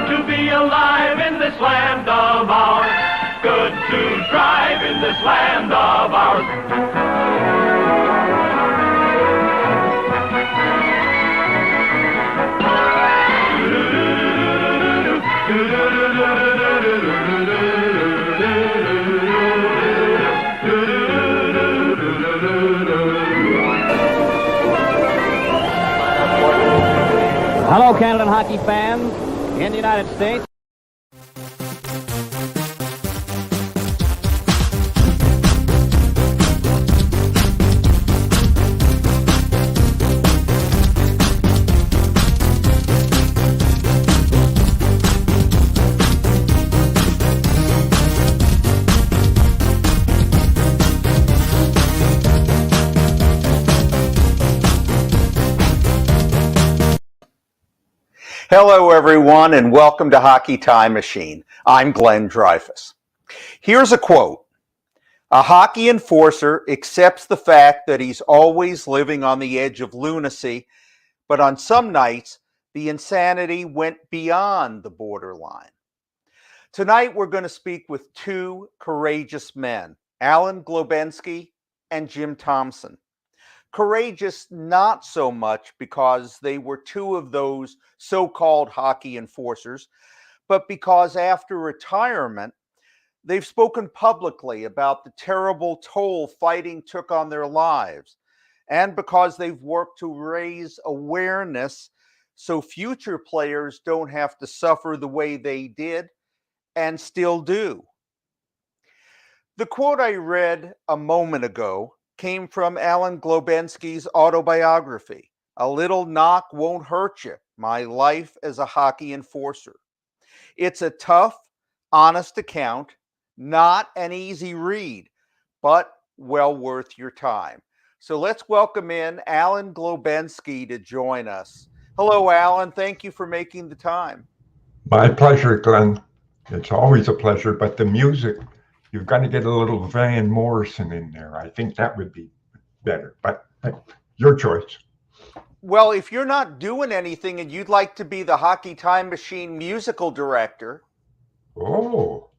to be alive in this land of ours. Good to drive in this land of ours. Hello, Canada hockey fans in the United States. Hello, everyone, and welcome to Hockey Time Machine. I'm Glenn Dreyfus. Here's a quote. A hockey enforcer accepts the fact that he's always living on the edge of lunacy, but on some nights, the insanity went beyond the borderline. Tonight, we're going to speak with two courageous men, Alan Globensky and Jim Thompson. Courageous not so much because they were two of those so-called hockey enforcers, but because after retirement, they've spoken publicly about the terrible toll fighting took on their lives, and because they've worked to raise awareness so future players don't have to suffer the way they did and still do. The quote I read a moment ago came from Alan Globensky's autobiography, A Little Knock Won't Hurt You, My Life as a Hockey Enforcer. It's a tough, honest account, not an easy read, but well worth your time. So let's welcome in Alan Globensky to join us. Hello, Alan. Thank you for making the time. My pleasure, Glenn. It's always a pleasure, but the music, you've got to get a little Van Morrison in there. I think that would be better, but your choice. Well, if you're not doing anything and you'd like to be the Hockey Time Machine musical director. Oh,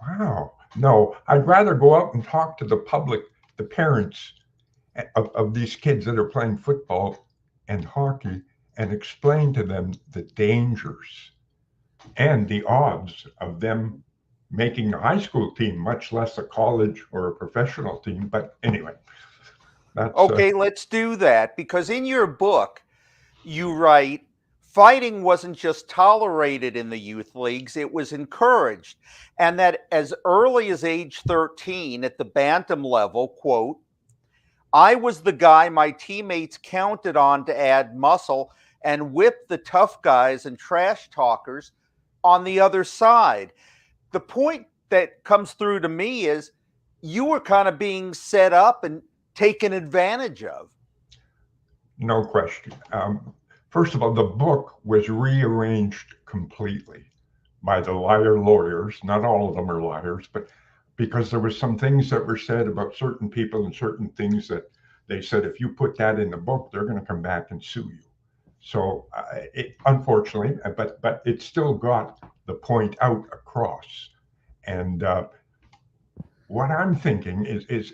wow. No, I'd rather go out and talk to the public, the parents of these kids that are playing football and hockey, and explain to them the dangers and the odds of them making a high school team, much less a college or a professional team. But anyway, that's okay. Let's do that, because in your book, you write, fighting wasn't just tolerated in the youth leagues, it was encouraged. And that as early as age 13 at the bantam level, quote, I was the guy my teammates counted on to add muscle and whip the tough guys and trash talkers on the other side. The point that comes through to me is you were kind of being set up and taken advantage of. No question. First of all, the book was rearranged completely by the liar lawyers. Not all of them are liars, but because there were some things that were said about certain people and certain things that they said, if you put that in the book, they're going to come back and sue you. So unfortunately, but it still got the point out across. And what I'm thinking is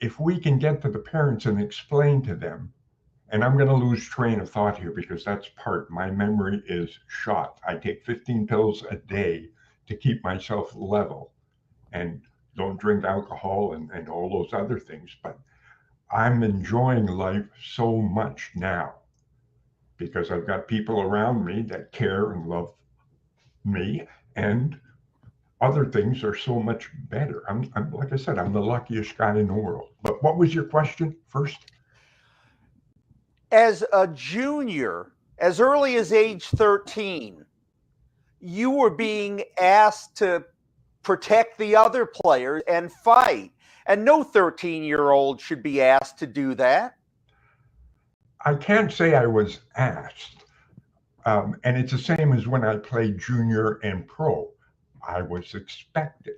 if we can get to the parents and explain to them, and I'm going to lose train of thought here because that's part, my memory is shot. I take 15 pills a day to keep myself level and don't drink alcohol and all those other things. But I'm enjoying life so much now because I've got people around me that care and love me, and other things are so much better. I'm like I said, I'm the luckiest guy in the world. But what was your question first? As a junior, as early as age 13, you were being asked to protect the other players and fight. And no 13-year-old should be asked to do that. I can't say I was asked. And it's the same as when I played junior and pro. I was expected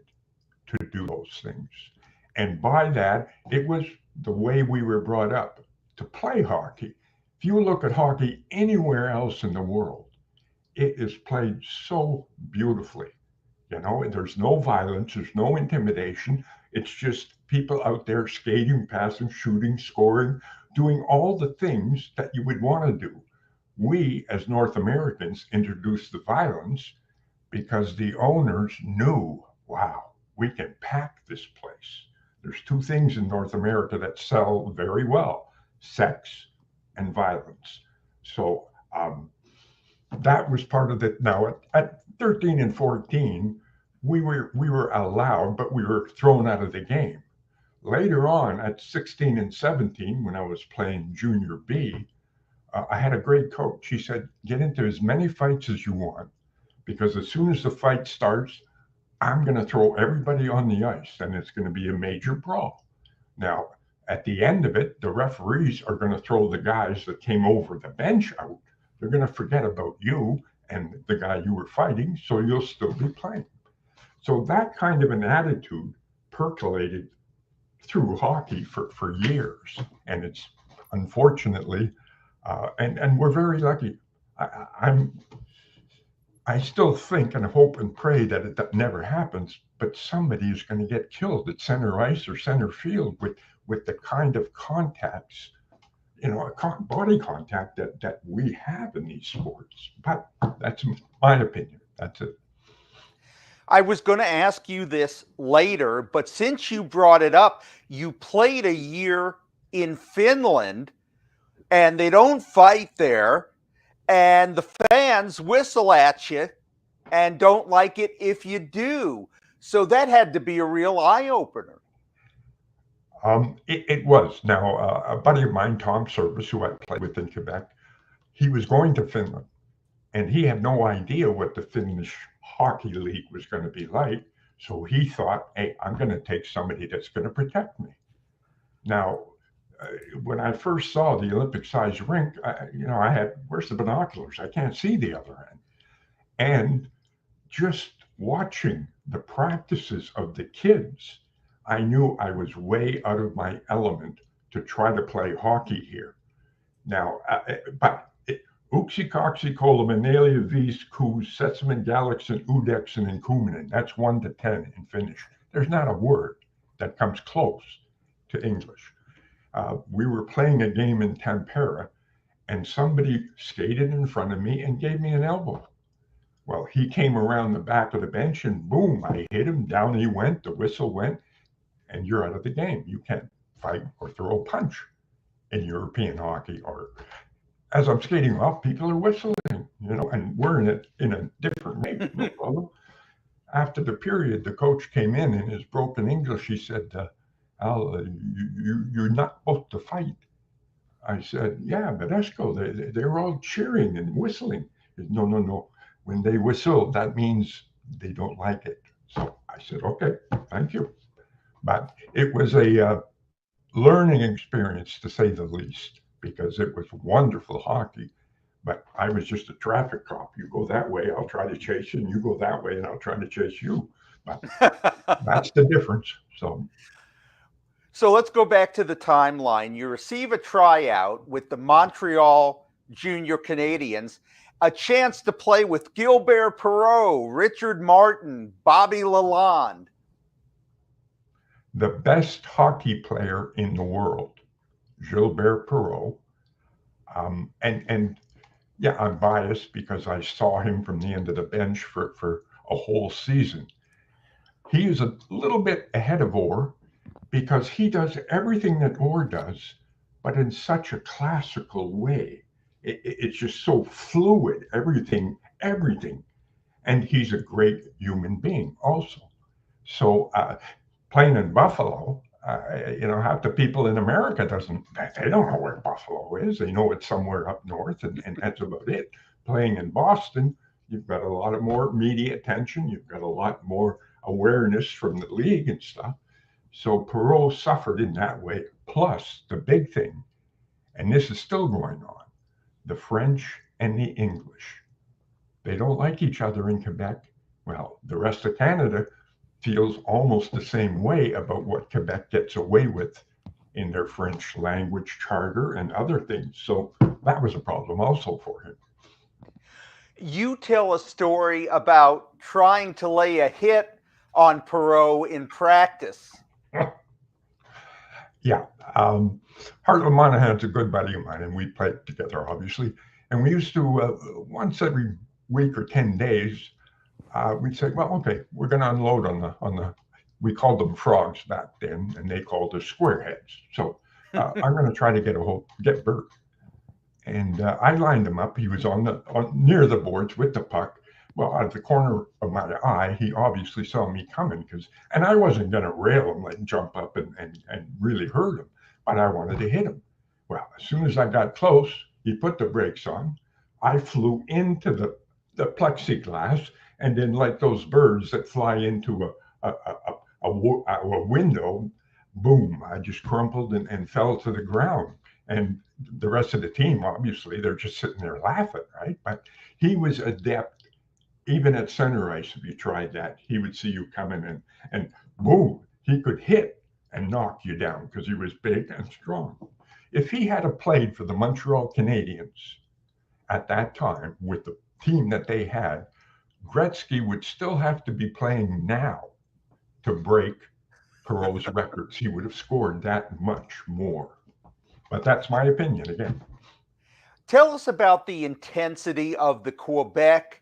to do those things. And by that, it was the way we were brought up to play hockey. If you look at hockey anywhere else in the world, it is played so beautifully. You know, there's no violence, there's no intimidation. It's just people out there skating, passing, shooting, scoring, doing all the things that you would want to do. We, as North Americans, introduced the violence because the owners knew, wow, we can pack this place. There's two things in North America that sell very well: sex and violence. So that was part of it. Now, at 13 and 14, we were allowed, but we were thrown out of the game. Later on, at 16 and 17, when I was playing junior B, I had a great coach. He said, get into as many fights as you want, because as soon as the fight starts, I'm going to throw everybody on the ice and it's going to be a major brawl. Now, at the end of it, the referees are going to throw the guys that came over the bench out. They're going to forget about you and the guy you were fighting, so you'll still be playing. So that kind of an attitude percolated through hockey for years. And it's unfortunately, and we're very lucky. I still think and hope and pray that that never happens, but somebody is going to get killed at center ice or center field with the kind of contacts, you know, body contact that we have in these sports. But that's my opinion. That's it. I was going to ask you this later, but since you brought it up, you played a year in Finland and they don't fight there, and the fans whistle at you and don't like it if you do. So that had to be a real eye-opener. It was. Now, a buddy of mine, Tom Service, who I played with in Quebec, he was going to Finland, and he had no idea what the Finnish hockey league was going to be like. So he thought, hey, I'm going to take somebody that's going to protect me. Now, when I first saw the Olympic-sized rink, I had, where's the binoculars? I can't see the other end. And just watching the practices of the kids, I knew I was way out of my element to try to play hockey here. Now, but Uksi, Kaksi, Kolmanelia, Viis, Kuus, Seitsemän, Galaxin, Yhdeksän, and Kymmenen. That's 1 to 10 in Finnish. There's not a word that comes close to English. We were playing a game in Tampere, and somebody skated in front of me and gave me an elbow. Well, he came around the back of the bench and boom, I hit him, down he went, the whistle went, and you're out of the game. You can't fight or throw a punch in European hockey. Or as I'm skating off, people are whistling, and we're in a different way. No problem. After the period, the coach came in his broken English. He said, Al, you're not supposed to fight. I said, yeah, but Esko, they're all cheering and whistling. He said, no. When they whistle, that means they don't like it. So I said, okay, thank you. But it was a learning experience, to say the least, because it was wonderful hockey. But I was just a traffic cop. You go that way, I'll try to chase you, and you go that way, and I'll try to chase you. But that's the difference. So let's go back to the timeline. You receive a tryout with the Montreal Junior Canadiens, a chance to play with Gilbert Perreault, Richard Martin, Bobby Lalonde. The best hockey player in the world, Gilbert Perreault. And yeah, I'm biased because I saw him from the end of the bench for a whole season. He is a little bit ahead of Orr because he does everything that Orr does, but in such a classical way. It's just so fluid, everything. And he's a great human being also. So playing in Buffalo, half the people in America they don't know where Buffalo is. They know it's somewhere up north, and that's about it. Playing in Boston, you've got a lot of more media attention. You've got a lot more awareness from the league and stuff. So Perreault suffered in that way. Plus, the big thing, and this is still going on, the French and the English. They don't like each other in Quebec. Well, the rest of Canada feels almost the same way about what Quebec gets away with in their French language charter and other things. So that was a problem also for him. You tell a story about trying to lay a hit on Perot in practice. Yeah. Hartland Monahan's a good buddy of mine, and we played together, obviously. And we used to, once every week or 10 days, we'd say, well, okay, we're going to unload on the, we called them frogs back then, and they called us squareheads. So I'm going to try to get Bert. And I lined him up. He was near the boards with the puck. Well, out of the corner of my eye, he obviously saw me coming and I wasn't going to rail him, like jump up and really hurt him, but I wanted to hit him. Well, as soon as I got close, he put the brakes on. I flew into the plexiglass, and then like those birds that fly into a window, boom, I just crumpled and fell to the ground. And the rest of the team, obviously, they're just sitting there laughing, right? But he was adept. Even at center ice, if you tried that, he would see you coming and boom, he could hit and knock you down because he was big and strong. If he had played for the Montreal Canadiens at that time with the team that they had, Gretzky would still have to be playing now to break Perot's records. He would have scored that much more. But that's my opinion again. Tell us about the intensity of the Quebec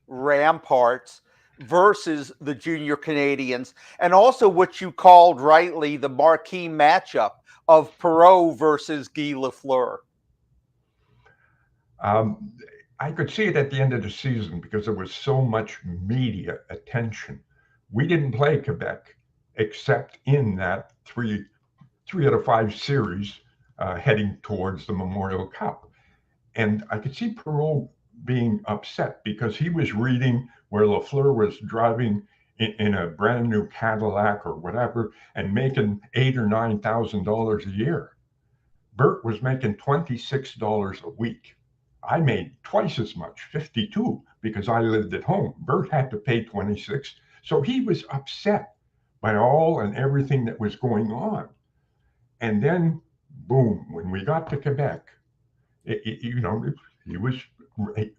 Ramparts versus the Junior Canadiens, and also what you called rightly the marquee matchup of Perot versus Guy Lafleur. I could see it at the end of the season because there was so much media attention. We didn't play Quebec except in that three out of 5 series heading towards the Memorial Cup. And I could see Perot being upset because he was reading where Lafleur was driving in a brand new Cadillac or whatever and making $8,000 or $9,000 a year. Bert was making $26 a week. I made twice as much, 52, because I lived at home. Bert had to pay 26. So he was upset by all and everything that was going on. And then, boom, when we got to Quebec,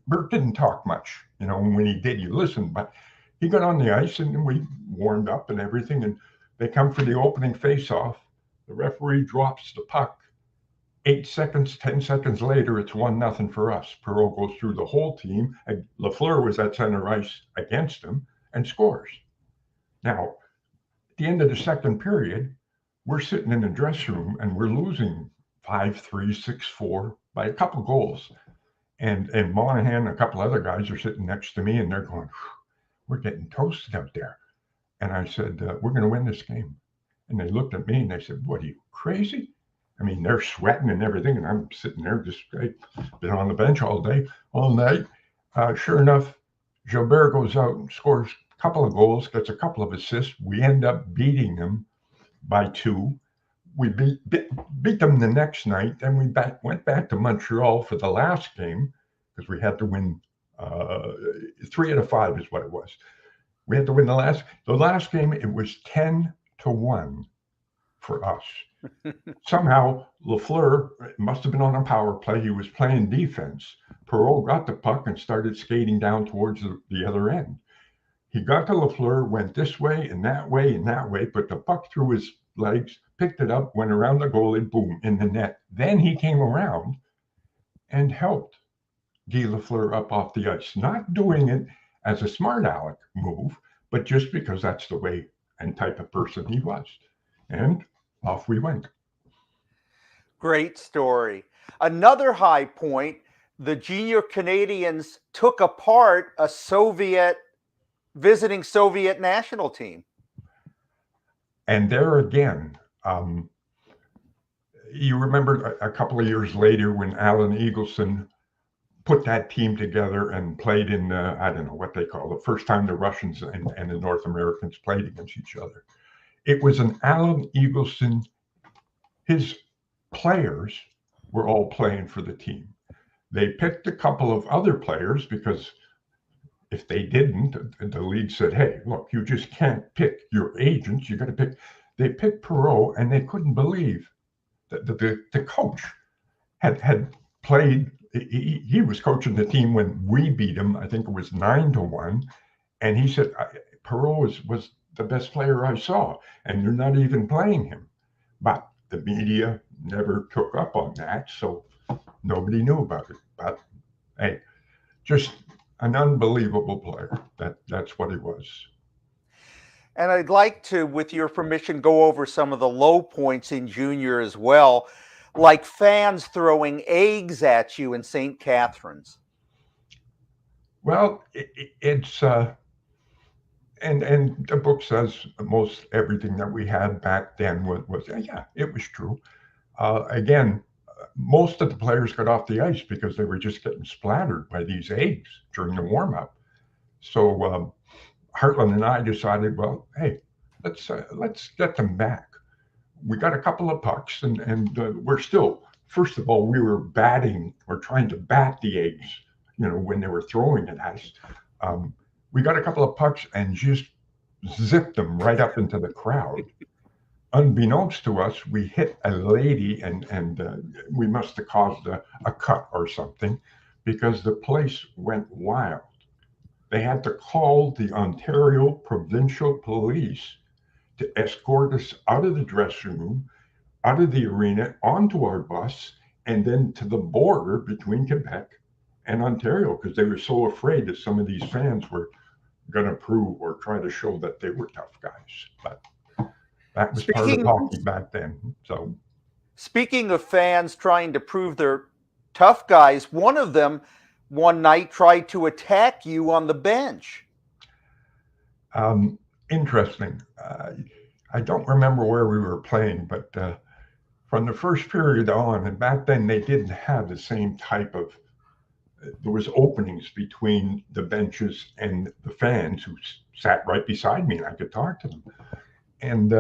Bert didn't talk much, when he did, you listened, but he got on the ice and we warmed up and everything. And they come for the opening face-off. The referee drops the puck. 8 seconds, 10 seconds later, it's 1-0 for us. Perot goes through the whole team. And Lafleur was at center ice against him and scores. Now, at the end of the second period, we're sitting in the dressing room and we're losing 5-3, 6-4 by a couple goals. And Monahan and a couple other guys are sitting next to me and they're going, we're getting toasted out there. And I said, we're going to win this game. And they looked at me and they said, what, are you crazy? I mean, they're sweating and everything. And I'm sitting there just been on the bench all day, all night. Sure enough, Gilbert goes out and scores a couple of goals, gets a couple of assists. We end up beating them by 2. We beat them the next night, and we went back to Montreal for the last game because we had to win 3 out of 5 is what it was. We had to win the last game. It was 10-1 for us. Somehow Lafleur must have been on a power play. He was playing defense. Perot got the puck and started skating down towards the other end. He got to Lafleur, went this way and that way and that way, put the puck through his legs, picked it up, went around the goalie, boom, in the net. Then he came around and helped Guy Lafleur up off the ice, not doing it as a smart aleck move, but just because that's the way and type of person he was. And off we went. Great story. Another high point, the Junior Canadiens took apart a visiting Soviet national team. And there again, you remember a couple of years later when Alan Eagleson put that team together and played in, I don't know what they call it, the first time the Russians and the North Americans played against each other. It was an Alan Eagleson, his players were all playing for the team. They picked a couple of other players because if they didn't, the league said, hey, look, you just can't pick your agents. You got to pick. They picked Perot, and they couldn't believe that the coach had played he was coaching the team when we beat him. I think it was 9-1. And he said, Perreault was the best player I saw, and you're not even playing him. But the media never took up on that, so nobody knew about it. But hey, just an unbelievable player. That's what he was. And I'd like to, with your permission, go over some of the low points in junior as well, like fans throwing eggs at you in St. Catharines. Well, it's and the book says most everything that we had back then was yeah, it was true. Again, most of the players got off the ice because they were just getting splattered by these eggs during the warm-up. So Heartland and I decided, well, hey, let's get them back. We got a couple of pucks, and we're still, first of all, we were batting or trying to bat the eggs, when they were throwing at us. We got a couple of pucks and just zipped them right up into the crowd. Unbeknownst to us, we hit a lady, and we must have caused a cut or something, because the place went wild. They had to call the Ontario Provincial Police to escort us out of the dressing room, out of the arena, onto our bus, and then to the border between Quebec and Ontario, because they were so afraid that some of these fans were going to prove or try to show that they were tough guys. But that was part of hockey back then. So, speaking of fans trying to prove they're tough guys, one of them one night tried to attack you on the bench. Interesting. I don't remember where we were playing, but from the first period on, and back then they didn't have the same type of, there was openings between the benches and the fans who sat right beside me, and I could talk to them. And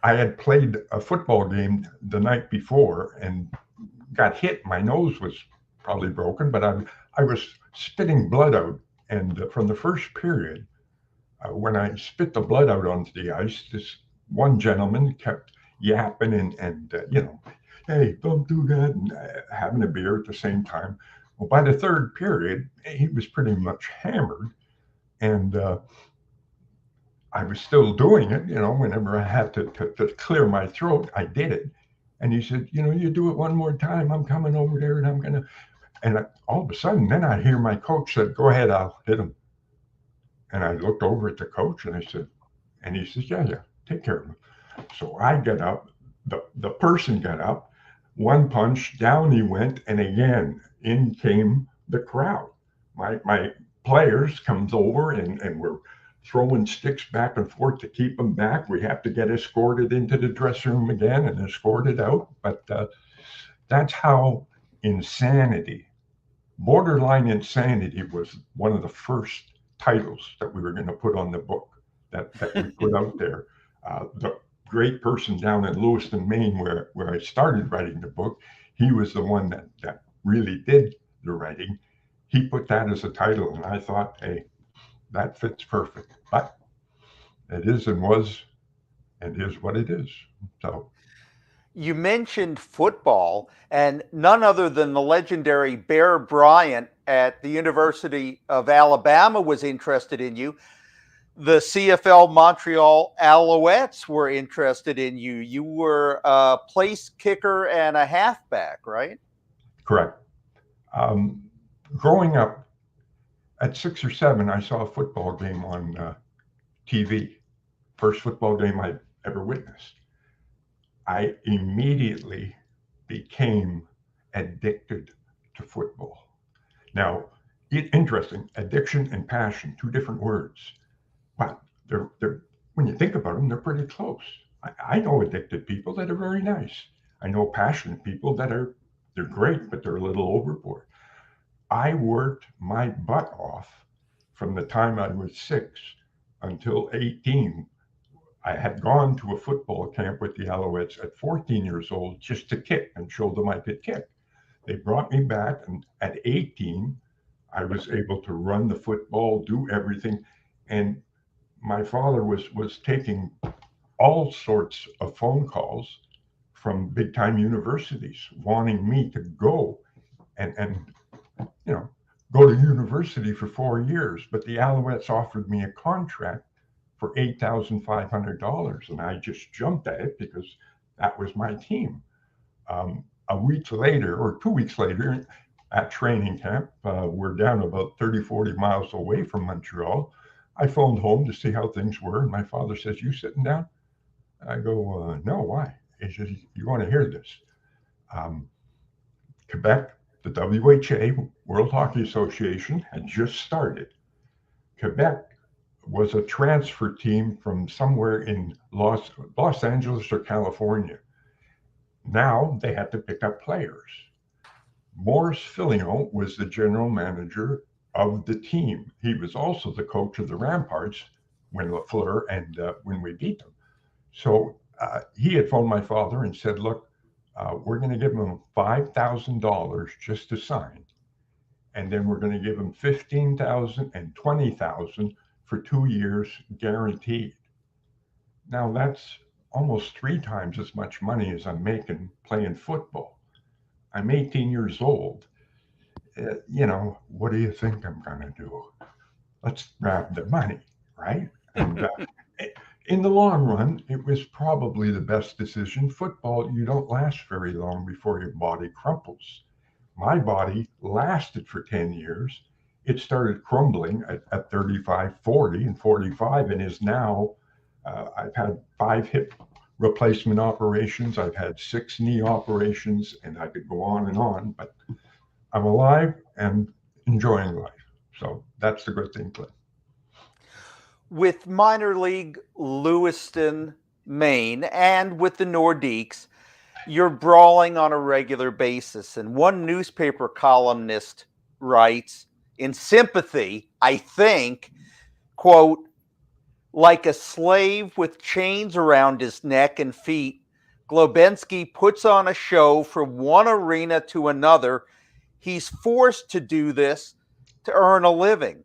I had played a football game the night before and got hit. My nose was probably broken, but I was spitting blood out. And from the first period, when I spit the blood out onto the ice, this one gentleman kept yapping and hey, don't do that, and having a beer at the same time. Well, by the third period, he was pretty much hammered, and I was still doing it. Whenever I had to clear my throat, I did it. And he said, you do it one more time, I'm coming over there, and I'm gonna. And all of a sudden, then I hear my coach said, "Go ahead, I'll hit him." And I looked over at the coach and I said, and he says, yeah, take care of him. So I got up, the person got up, one punch, down he went, and again, in came the crowd. My players comes over and we're throwing sticks back and forth to keep them back. We have to get escorted into the dressing room again and escorted out. But that's how borderline insanity was one of the first titles that we were going to put on the book that we put out there. The great person down in Lewiston, Maine, where I started writing the book, he was the one that really did the writing. He put that as a title, and I thought, hey, that fits perfect. But it is and was and is what it is. So you mentioned football, and none other than the legendary Bear Bryant at the University of Alabama was interested in you. The CFL Montreal Alouettes were interested in you. You were a place kicker and a halfback, right? Correct. Growing up, at 6 or 7, I saw a football game on TV. First football game I'd ever witnessed. I immediately became addicted to football. Now, interesting, addiction and passion, two different words, but they're when you think about them, they're pretty close. I know addicted people that are very nice. I know passionate people they're great, but they're a little overboard. I worked my butt off from the time I was 6 until 18. I had gone to a football camp with the Alouettes at 14 years old just to kick and show them I could kick. They brought me back, and at 18, I was able to run the football, do everything. And my father was taking all sorts of phone calls from big time universities wanting me to go and you know, go to university for 4 years. But the Alouettes offered me a contract for $8,500, and I just jumped at it because that was my team. A week later, or 2 weeks later, at training camp, we're down about 30, 40 miles away from Montreal. I phoned home to see how things were, and my father says, "You sitting down?" I go, "No, why?" He says, "You want to hear this? Quebec, the WHA, World Hockey Association, had just started. Quebec was a transfer team from somewhere in Los Angeles or California. Now they had to pick up players. Maurice Filion was the general manager of the team. He was also the coach of the Ramparts when Lafleur and when we beat them. So he had phoned my father and said, "Look, we're going to give him $5,000 just to sign, and then we're going to give him $15,000 and $20,000 for 2 years guaranteed." Now that's almost 3 times as much money as I'm making playing football. I'm 18 years old. What do you think I'm going to do? Let's grab the money, right? And in the long run, it was probably the best decision. Football, you don't last very long before your body crumples. My body lasted for 10 years. It started crumbling at 35, 40, and 45, and is now, I've had 5 hip replacement operations. I've had 6 knee operations, and I could go on, but I'm alive and enjoying life. So that's the good thing, Clint. With minor league Lewiston, Maine, and with the Nordiques, you're brawling on a regular basis. And one newspaper columnist writes, in sympathy, I think, quote, "Like a slave with chains around his neck and feet, Globensky puts on a show from one arena to another. He's forced to do this to earn a living."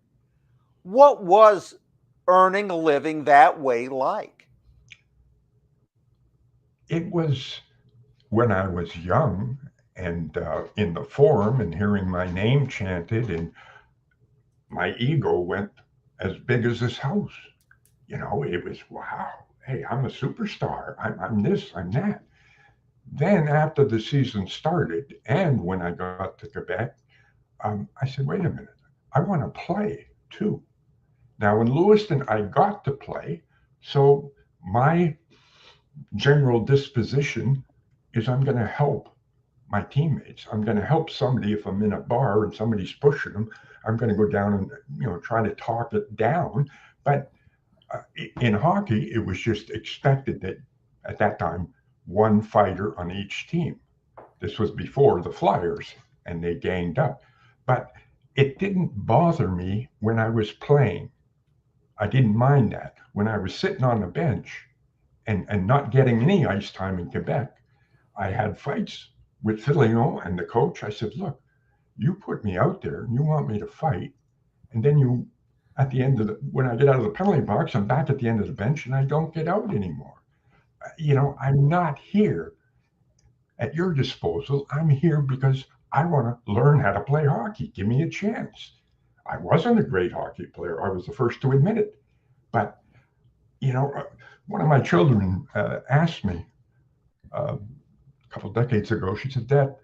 What was earning a living that way like? It was when I was young and in the Forum and hearing my name chanted, and my ego went as big as this house. It was, wow, hey, I'm a superstar. I'm this, I'm that. Then after the season started, and when I got to Quebec, I said, wait a minute, I want to play too. Now in Lewiston, I got to play. So my general disposition is I'm going to help my teammates. I'm going to help somebody if I'm in a bar and somebody's pushing them. I'm going to go down and try to talk it down. But in hockey, it was just expected that at that time, one fighter on each team. This was before the Flyers, and they ganged up. But it didn't bother me when I was playing. I didn't mind that. When I was sitting on the bench and not getting any ice time in Quebec, I had fights with Filion and the coach. I said, look, you put me out there and you want me to fight, and then at the end when I get out of the penalty box, I'm back at the end of the bench and I don't get out anymore. I'm not here at your disposal. I'm here because I want to learn how to play hockey. Give me a chance. I wasn't a great hockey player. I was the first to admit it. But, one of my children asked me a couple of decades ago, she said, Dad,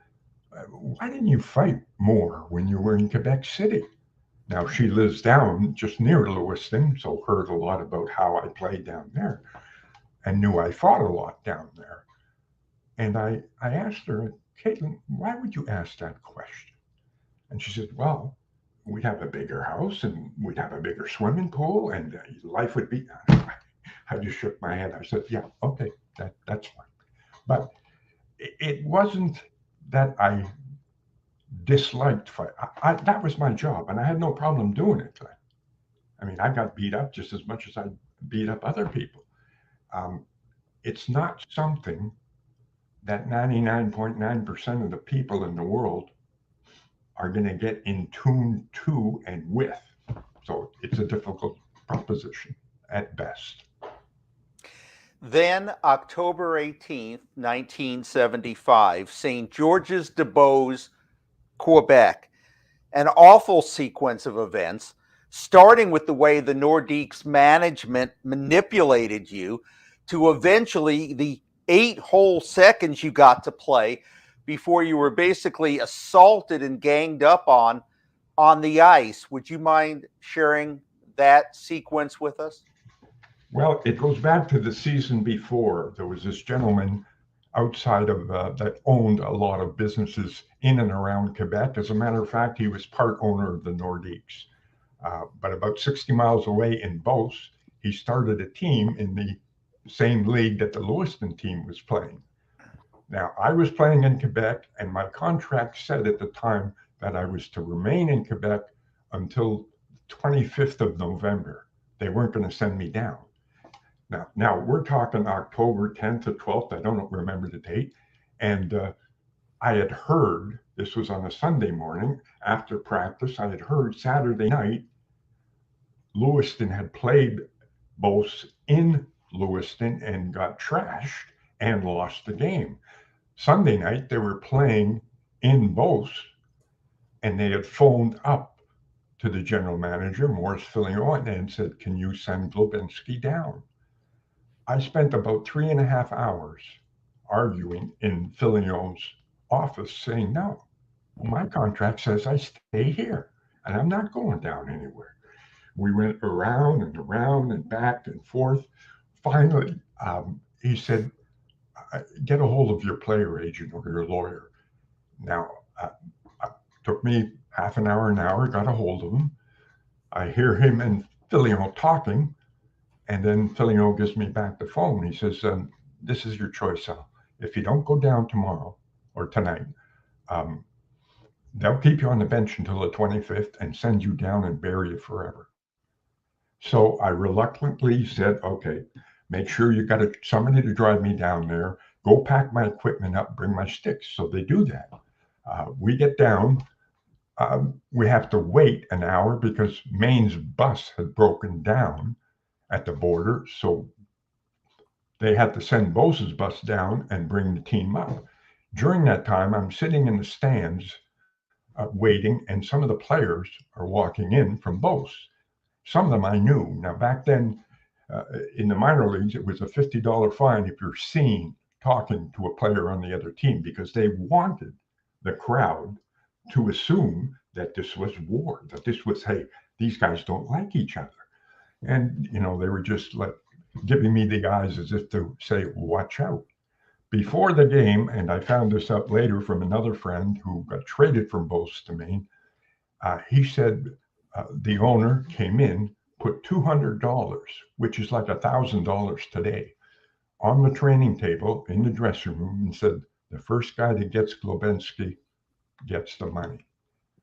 why didn't you fight more when you were in Quebec City? Now, she lives down just near Lewiston, so heard a lot about how I played down there and knew I fought a lot down there. And I asked her, Caitlin, why would you ask that question? And she said, well, we'd have a bigger house and we'd have a bigger swimming pool and life would be. I just shook my head. I said, yeah, okay, that's fine. But it wasn't that I disliked fight. That was my job, and I had no problem doing it. I mean, I got beat up just as much as I beat up other people. It's not something that 99.9% of the people in the world are going to get in tune to and with. So it's a difficult proposition at best. Then, October 18th, 1975, St. George's de Beauce Quebec. An awful sequence of events, starting with the way the Nordiques management manipulated you to eventually the 8 whole seconds you got to play before you were basically assaulted and ganged up on the ice. Would you mind sharing that sequence with us? Well, it goes back to the season before. There was this gentleman outside of that owned a lot of businesses in and around Quebec. As a matter of fact, he was part owner of the Nordiques. But about 60 miles away in Beauce, he started a team in the same league that the Lewiston team was playing. Now, I was playing in Quebec, and my contract said at the time that I was to remain in Quebec until 25th of November. They weren't going to send me down. Now we're talking October 10th to 12th. I don't remember the date. And I had heard, this was on a Sunday morning after practice, I had heard Saturday night, Lewiston had played Beauce in Lewiston and got trashed and lost the game. Sunday night, they were playing in Beauce, and they had phoned up to the general manager, Maurice Filion, and said, "Can you send Globinski down?" I spent about 3.5 hours arguing in Filion's office saying, no, my contract says I stay here and I'm not going down anywhere. We went around and back and forth. Finally, he said, get a hold of your player agent or your lawyer. Now, it took me half an hour, got a hold of him. I hear him and Filion talking. And then Filion gives me back the phone. He says, this is your choice, Al. If you don't go down tomorrow or tonight, they'll keep you on the bench until the 25th and send you down and bury you forever. So I reluctantly said, okay, make sure you got somebody to drive me down there. Go pack my equipment up, bring my sticks. So they do that. We get down. We have to wait an hour because Maine's bus had broken down at the border, so they had to send Beauce's bus down and bring the team up. During that time, I'm sitting in the stands waiting, and some of the players are walking in from Beauce. Some of them I knew. Now, back then, in the minor leagues, it was a $50 fine if you're seen talking to a player on the other team, because they wanted the crowd to assume that this was war, that this was, hey, these guys don't like each other. And, they were just like giving me the eyes as if to say, watch out. Before the game, and I found this out later from another friend who got traded from Beauce to Maine, he said the owner came in, put $200, which is like $1,000 today, on the training table in the dressing room and said, the first guy that gets Globinski gets the money.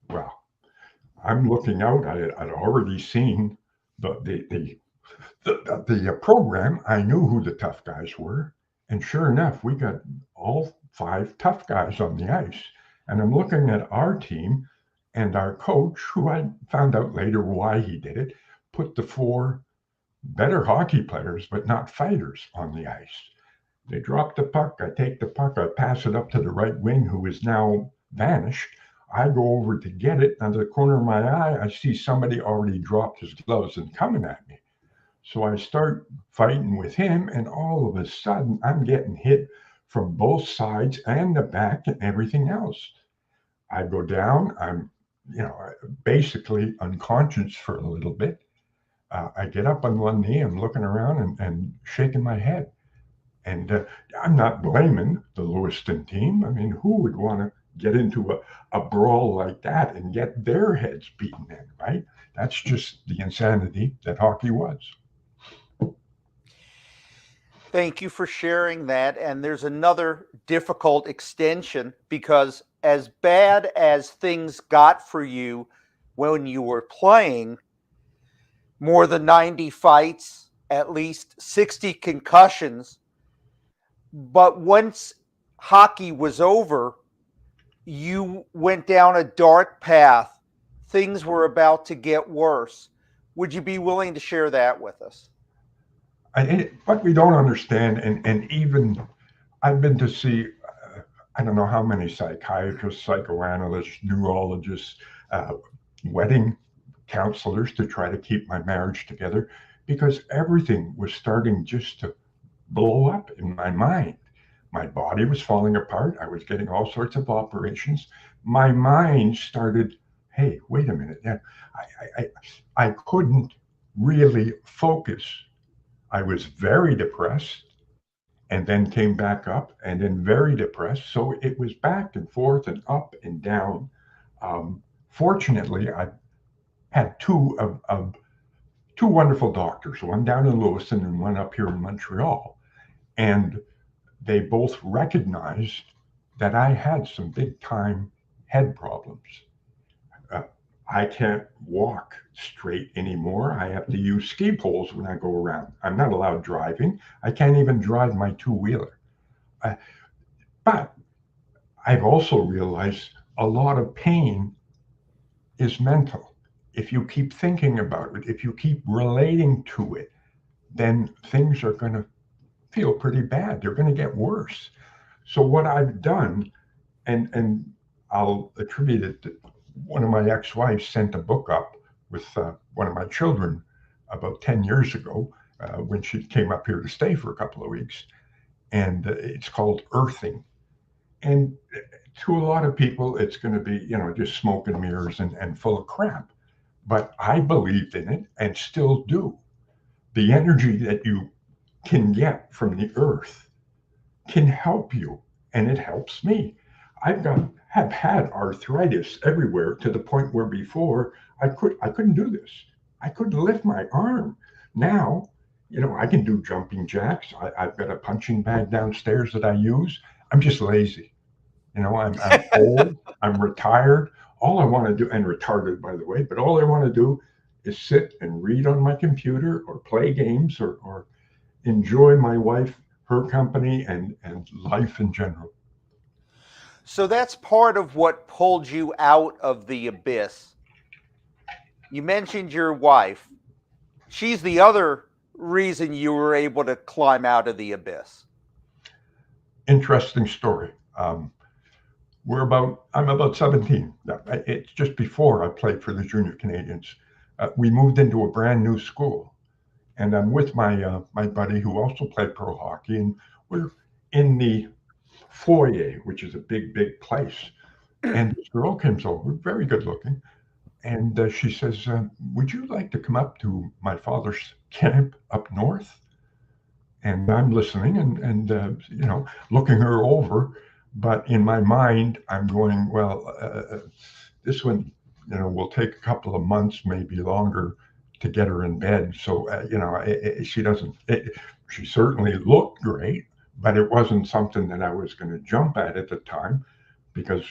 Well, I'm looking out. I'd already seen the program. I knew who the tough guys were, and sure enough, we got all 5 tough guys on the ice. And I'm looking at our team, and our coach, who I found out later why he did it, put the 4 better hockey players, but not fighters, on the ice. They drop the puck. I take the puck. I pass it up to the right wing, who is now vanished. I go over to get it. Out of the corner of my eye, I see somebody already dropped his gloves and coming at me. So I start fighting with him, and all of a sudden, I'm getting hit from both sides and the back and everything else. I go down. I'm, basically unconscious for a little bit. I get up on one knee. I'm looking around and shaking my head. And I'm not blaming the Lewiston team. I mean, who would want to get into a brawl like that and get their heads beaten in, right? That's just the insanity that hockey was. Thank you for sharing that. And there's another difficult extension, because as bad as things got for you when you were playing, more than 90 fights, at least 60 concussions. But once hockey was over, you went down a dark path. Things were about to get worse. Would you be willing to share that with us? What we don't understand, and even I've been to see, I don't know how many psychiatrists, psychoanalysts, neurologists, wedding counselors to try to keep my marriage together, because everything was starting just to blow up in my mind. My body was falling apart. I was getting all sorts of operations. My mind started, hey, wait a minute. Yeah, I couldn't really focus. I was very depressed and then came back up and then very depressed. So it was back and forth and up and down. Fortunately, I had two wonderful doctors, one down in Lewiston and one up here in Montreal. And they both recognized that I had some big time head problems. I can't walk straight anymore. I have to use ski poles when I go around. I'm not allowed driving. I can't even drive my two-wheeler. But I've also realized a lot of pain is mental. If you keep thinking about it, if you keep relating to it, then things are going to feel pretty bad. They're going to get worse. So what I've done, and I'll attribute it to one of my ex-wives sent a book up with one of my children about 10 years ago when she came up here to stay for a couple of weeks. And it's called Earthing. And to a lot of people, it's going to be, just smoke and mirrors and full of crap. But I believed in it and still do. The energy that you can get from the earth can help you, and it helps me. Have had arthritis everywhere to the point where before I couldn't do this. I couldn't lift my arm. Now, I can do jumping jacks. I've got a punching bag downstairs that I use. I'm just lazy. I'm old. I'm retired. All I want to do, and retarded by the way, but all I want to do is sit and read on my computer or play games or enjoy my wife, her company, and life in general. So that's part of what pulled you out of the abyss. You mentioned your wife. She's the other reason you were able to climb out of the abyss. Interesting story. I'm about 17. It's just before I played for the Junior Canadians. We moved into a brand new school, and I'm with my buddy who also played pro hockey, and we're in the foyer, which is a big place. And this girl comes over, very good looking, and she says, would you like to come up to my father's camp up north? And I'm listening and looking her over, but in my mind I'm going, well, this one will take a couple of months, maybe longer, to get her in bed. So she certainly looked great, but it wasn't something that I was going to jump at the time, because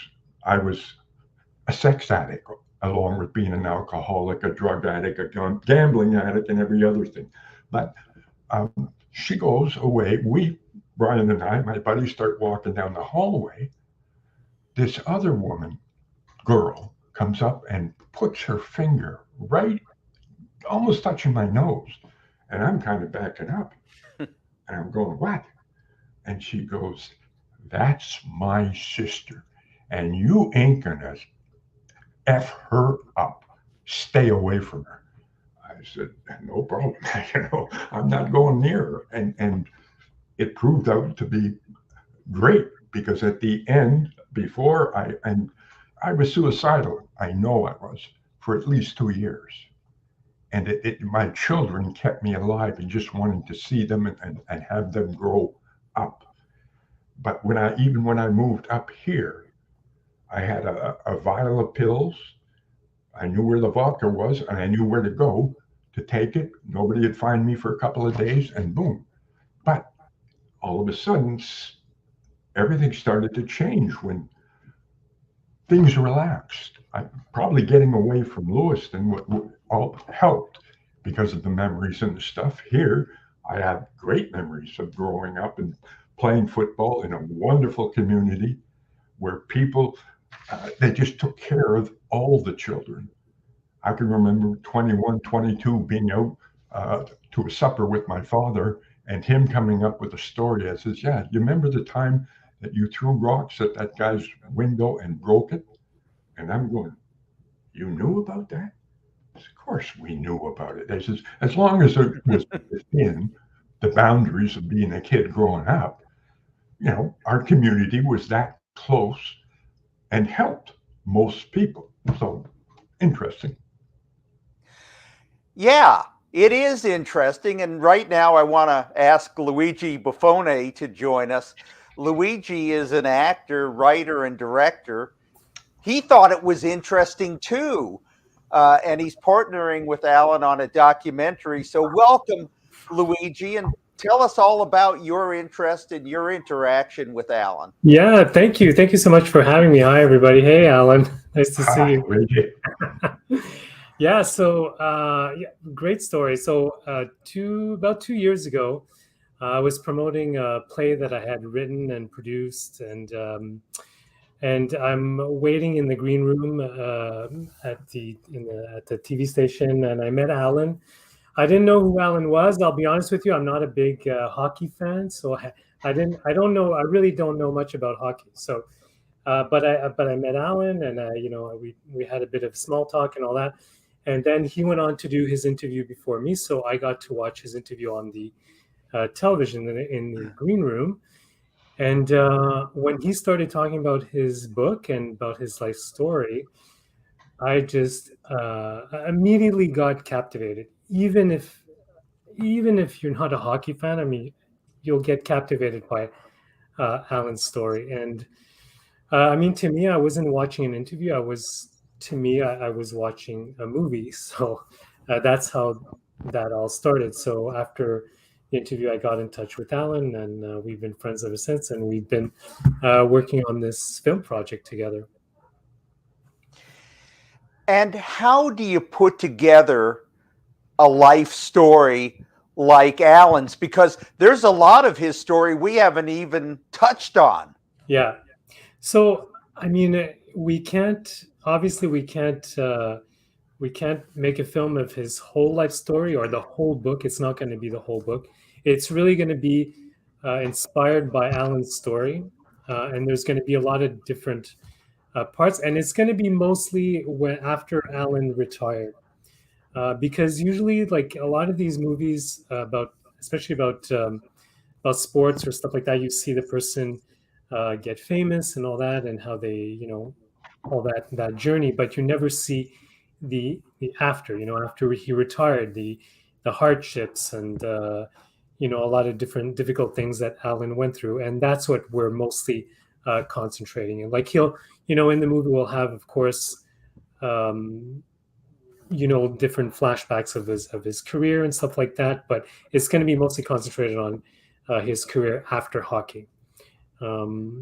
I was a sex addict along with being an alcoholic, a drug addict, a gambling addict, and every other thing. But she goes away. Brian and I, my buddies, start walking down the hallway. This other girl, comes up and puts her finger right, almost touching my nose. And I'm kind of backing up. And I'm going, what? And she goes, that's my sister, and you ain't gonna F her up. Stay away from her. I said, no problem. I'm not going near her. And it proved out to be great, because at the end, before I was suicidal. I know I was, for at least 2 years. And my children kept me alive and just wanting to see them and have them grow up. But when I moved up here, I had a vial of pills. I knew where the vodka was, and I knew where to go to take it. Nobody would find me for a couple of days, and boom. But all of a sudden, everything started to change when things relaxed. Probably getting away from Lewiston all helped, because of the memories and the stuff. Here, I have great memories of growing up and playing football in a wonderful community where people, they just took care of all the children. I can remember 21, 22 being out to a supper with my father, and him coming up with a story that says, yeah, you remember the time that you threw rocks at that guy's window and broke it. And I'm going, you knew about that? Of course we knew about it. I says, as long as it was within the boundaries of being a kid growing up, our community was that close and helped most people. So interesting. Yeah, it is interesting. And right now I want to ask Luigi Buffone to join us. Luigi is an actor, writer, and director. He thought it was interesting too. And he's partnering with Alan on a documentary. So welcome, Luigi, and tell us all about your interest and your interaction with Alan. Yeah, thank you. Thank you so much for having me. Hi, everybody. Hey, Alan. Nice to see you. Yeah, so great story. So about 2 years ago, I was promoting a play that I had written and produced, and I'm waiting in the green room at the TV station, and I met Alan. I didn't know who Alan was. I'll be honest with you. I'm not a big hockey fan, so I don't know. I really don't know much about hockey. So, but I met Alan, and we had a bit of small talk and all that, and then he went on to do his interview before me. So I got to watch his interview on the television in the green room. And when he started talking about his book and about his life story, I just immediately got captivated. Even if you're not a hockey fan, I mean, you'll get captivated by Alan's story. And I mean, to me, I wasn't watching an interview. I was watching a movie. So that's how that all started. So after the interview, I got in touch with Alan, and we've been friends ever since. And we've been working on this film project together. And how do you put together a life story like Alan's? Because there's a lot of his story we haven't even touched on. Yeah. So, I mean, we can't make a film of his whole life story or the whole book. It's not going to be the whole book. It's really going to be inspired by Alan's story. And there's going to be a lot of different parts. And it's going to be mostly after Alan retired. Because usually, like a lot of these movies especially about sports or stuff like that, you see the person get famous and all that, and how they, all that journey, but you never see the after. After he retired, the hardships and a lot of different difficult things that Alan went through, and that's what we're mostly concentrating in. Like he'll, in the movie, we'll have, of course, different flashbacks of his career and stuff like that, but it's going to be mostly concentrated on his career after hockey,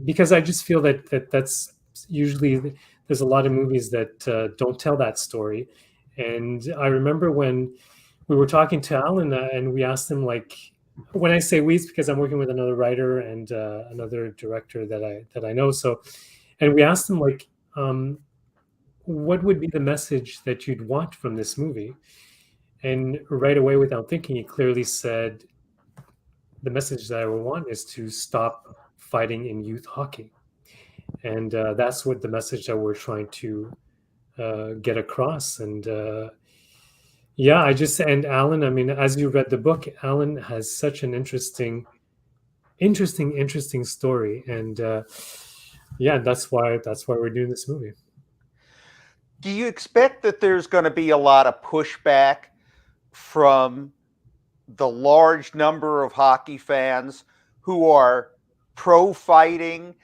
because I just feel that's usually, there's a lot of movies that don't tell that story. And I remember when we were talking to Alan and we asked him, like, when I say we, it's because I'm working with another writer and another director that I know. So, and we asked him, like, what would be the message that you'd want from this movie? And right away, without thinking, he clearly said, the message that I would want is to stop fighting in youth hockey. And that's what the message that we're trying to get across. And and Alan, I mean, as you read the book, Alan has such an interesting story. And that's why we're doing this movie. Do you expect that there's going to be a lot of pushback from the large number of hockey fans who are pro-fighting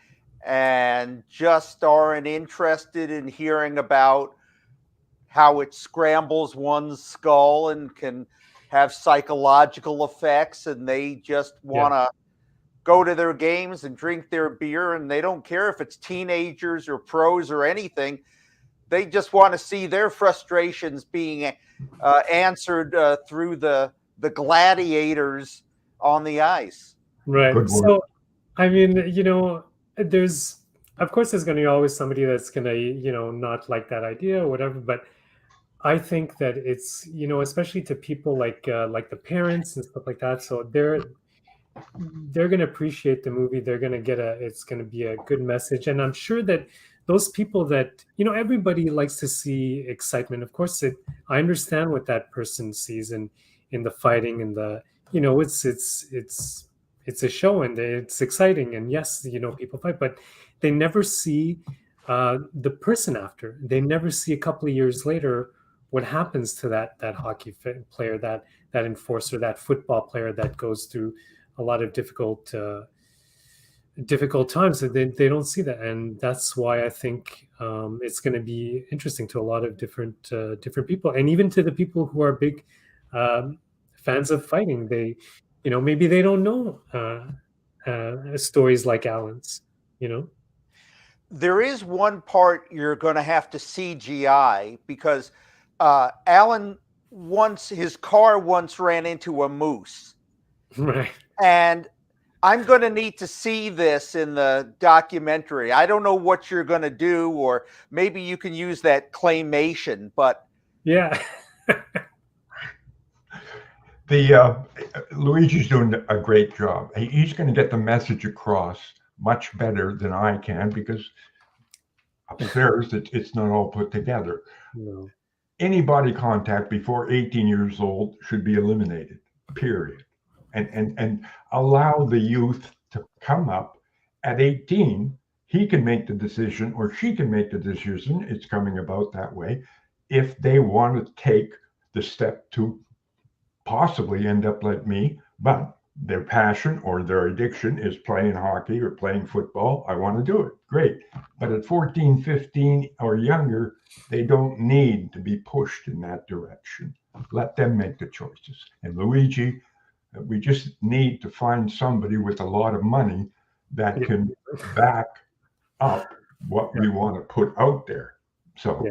and just aren't interested in hearing about how it scrambles one's skull and can have psychological effects, and they just want to go to their games and drink their beer, and they don't care if it's teenagers or pros or anything? They just want to see their frustrations being answered through the gladiators on the ice. Right. So, I mean, there's going to be always somebody that's going to, not like that idea or whatever. But I think that it's, especially to people like the parents and stuff like that. So they're going to appreciate the movie. They're going to get it's going to be a good message. And I'm sure that those people that, everybody likes to see excitement. Of course, I understand what that person sees in the fighting and it's a show and it's exciting. And yes, people fight, but they never see the person after. They never see a couple of years later what happens to that hockey player, that enforcer, that football player that goes through a lot of difficult times. They don't see that, and that's why I think it's going to be interesting to a lot of different people, and even to the people who are big fans of fighting. They, maybe they don't know stories like Alan's. There is one part you're going to have to CGI because Alan his car once ran into a moose. Right. And I'm going to need to see this in the documentary. I don't know what you're going to do, or maybe you can use that claymation, but yeah. Luigi's doing a great job. He's going to get the message across much better than I can, because upstairs it's not all put together. No. Any body contact before 18 years old should be eliminated, period. And allow the youth to come up at 18. He can make the decision, or she can make the decision, it's coming about that way, if they want to take the step to possibly end up like me, but their passion or their addiction is playing hockey or playing football. I want to do it. Great. But at 14, 15 or younger, they don't need to be pushed in that direction. Let them make the choices. And Luigi, we just need to find somebody with a lot of money that can back up what we want to put out there. So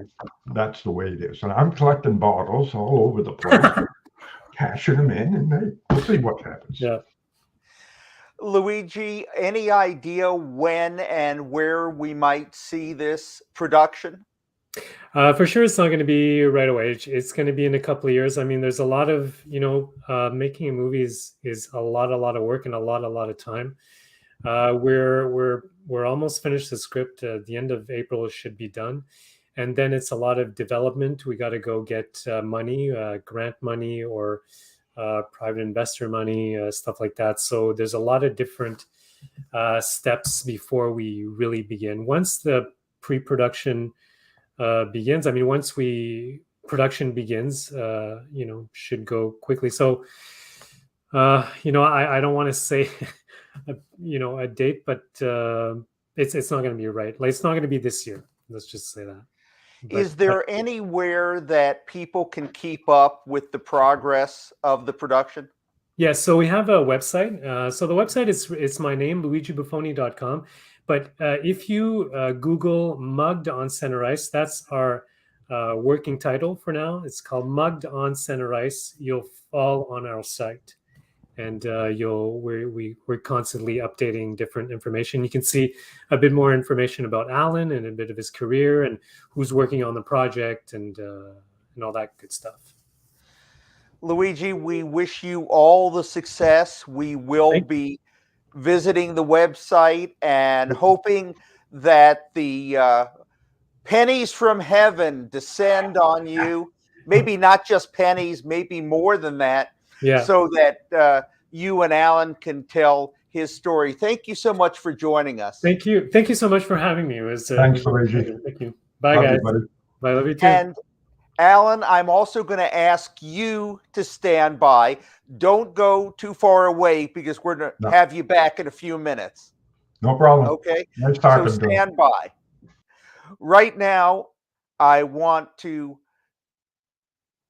that's the way it is. And I'm collecting bottles all over the place, cashing them in, and we'll see what happens. Yeah. Luigi, any idea when and where we might see this production? For sure, it's not going to be right away. It's going to be in a couple of years. I mean, there's a lot of, making a movie is a lot of work and a lot of time. We're almost finished the script. The end of April it should be done, and then it's a lot of development. We got to go get money, grant money, or private investor money, stuff like that. So there's a lot of different steps before we really begin. Once the pre-production begins, I mean, once production begins, should go quickly. So, I don't want to say, a date, but it's not going to be right. Like, it's not going to be this year. Let's just say that. Is there anywhere that people can keep up with the progress of the production? Yeah, so we have a website. So the website it's my name, luigibuffoni.com. But if you Google Mugged on Center Ice, that's our working title for now. It's called Mugged on Center Ice. You'll fall on our site, and we're constantly updating different information. You can see a bit more information about Alan and a bit of his career and who's working on the project and all that good stuff. Luigi, we wish you all the success. We will be visiting the website and hoping that the pennies from heaven descend on you. Maybe not just pennies, maybe more than that. Yeah. So that you and Alan can tell his story. Thank you so much for joining us. Thank you. Thank you so much for having me. It was thanks, Luigi. Thank you. Bye, guys. Bye, love you too. And Alan, I'm also going to ask you to stand by. Don't go too far away because we're going to have you back in a few minutes. No problem. Okay. Nice talking so stand by. Right now, I want to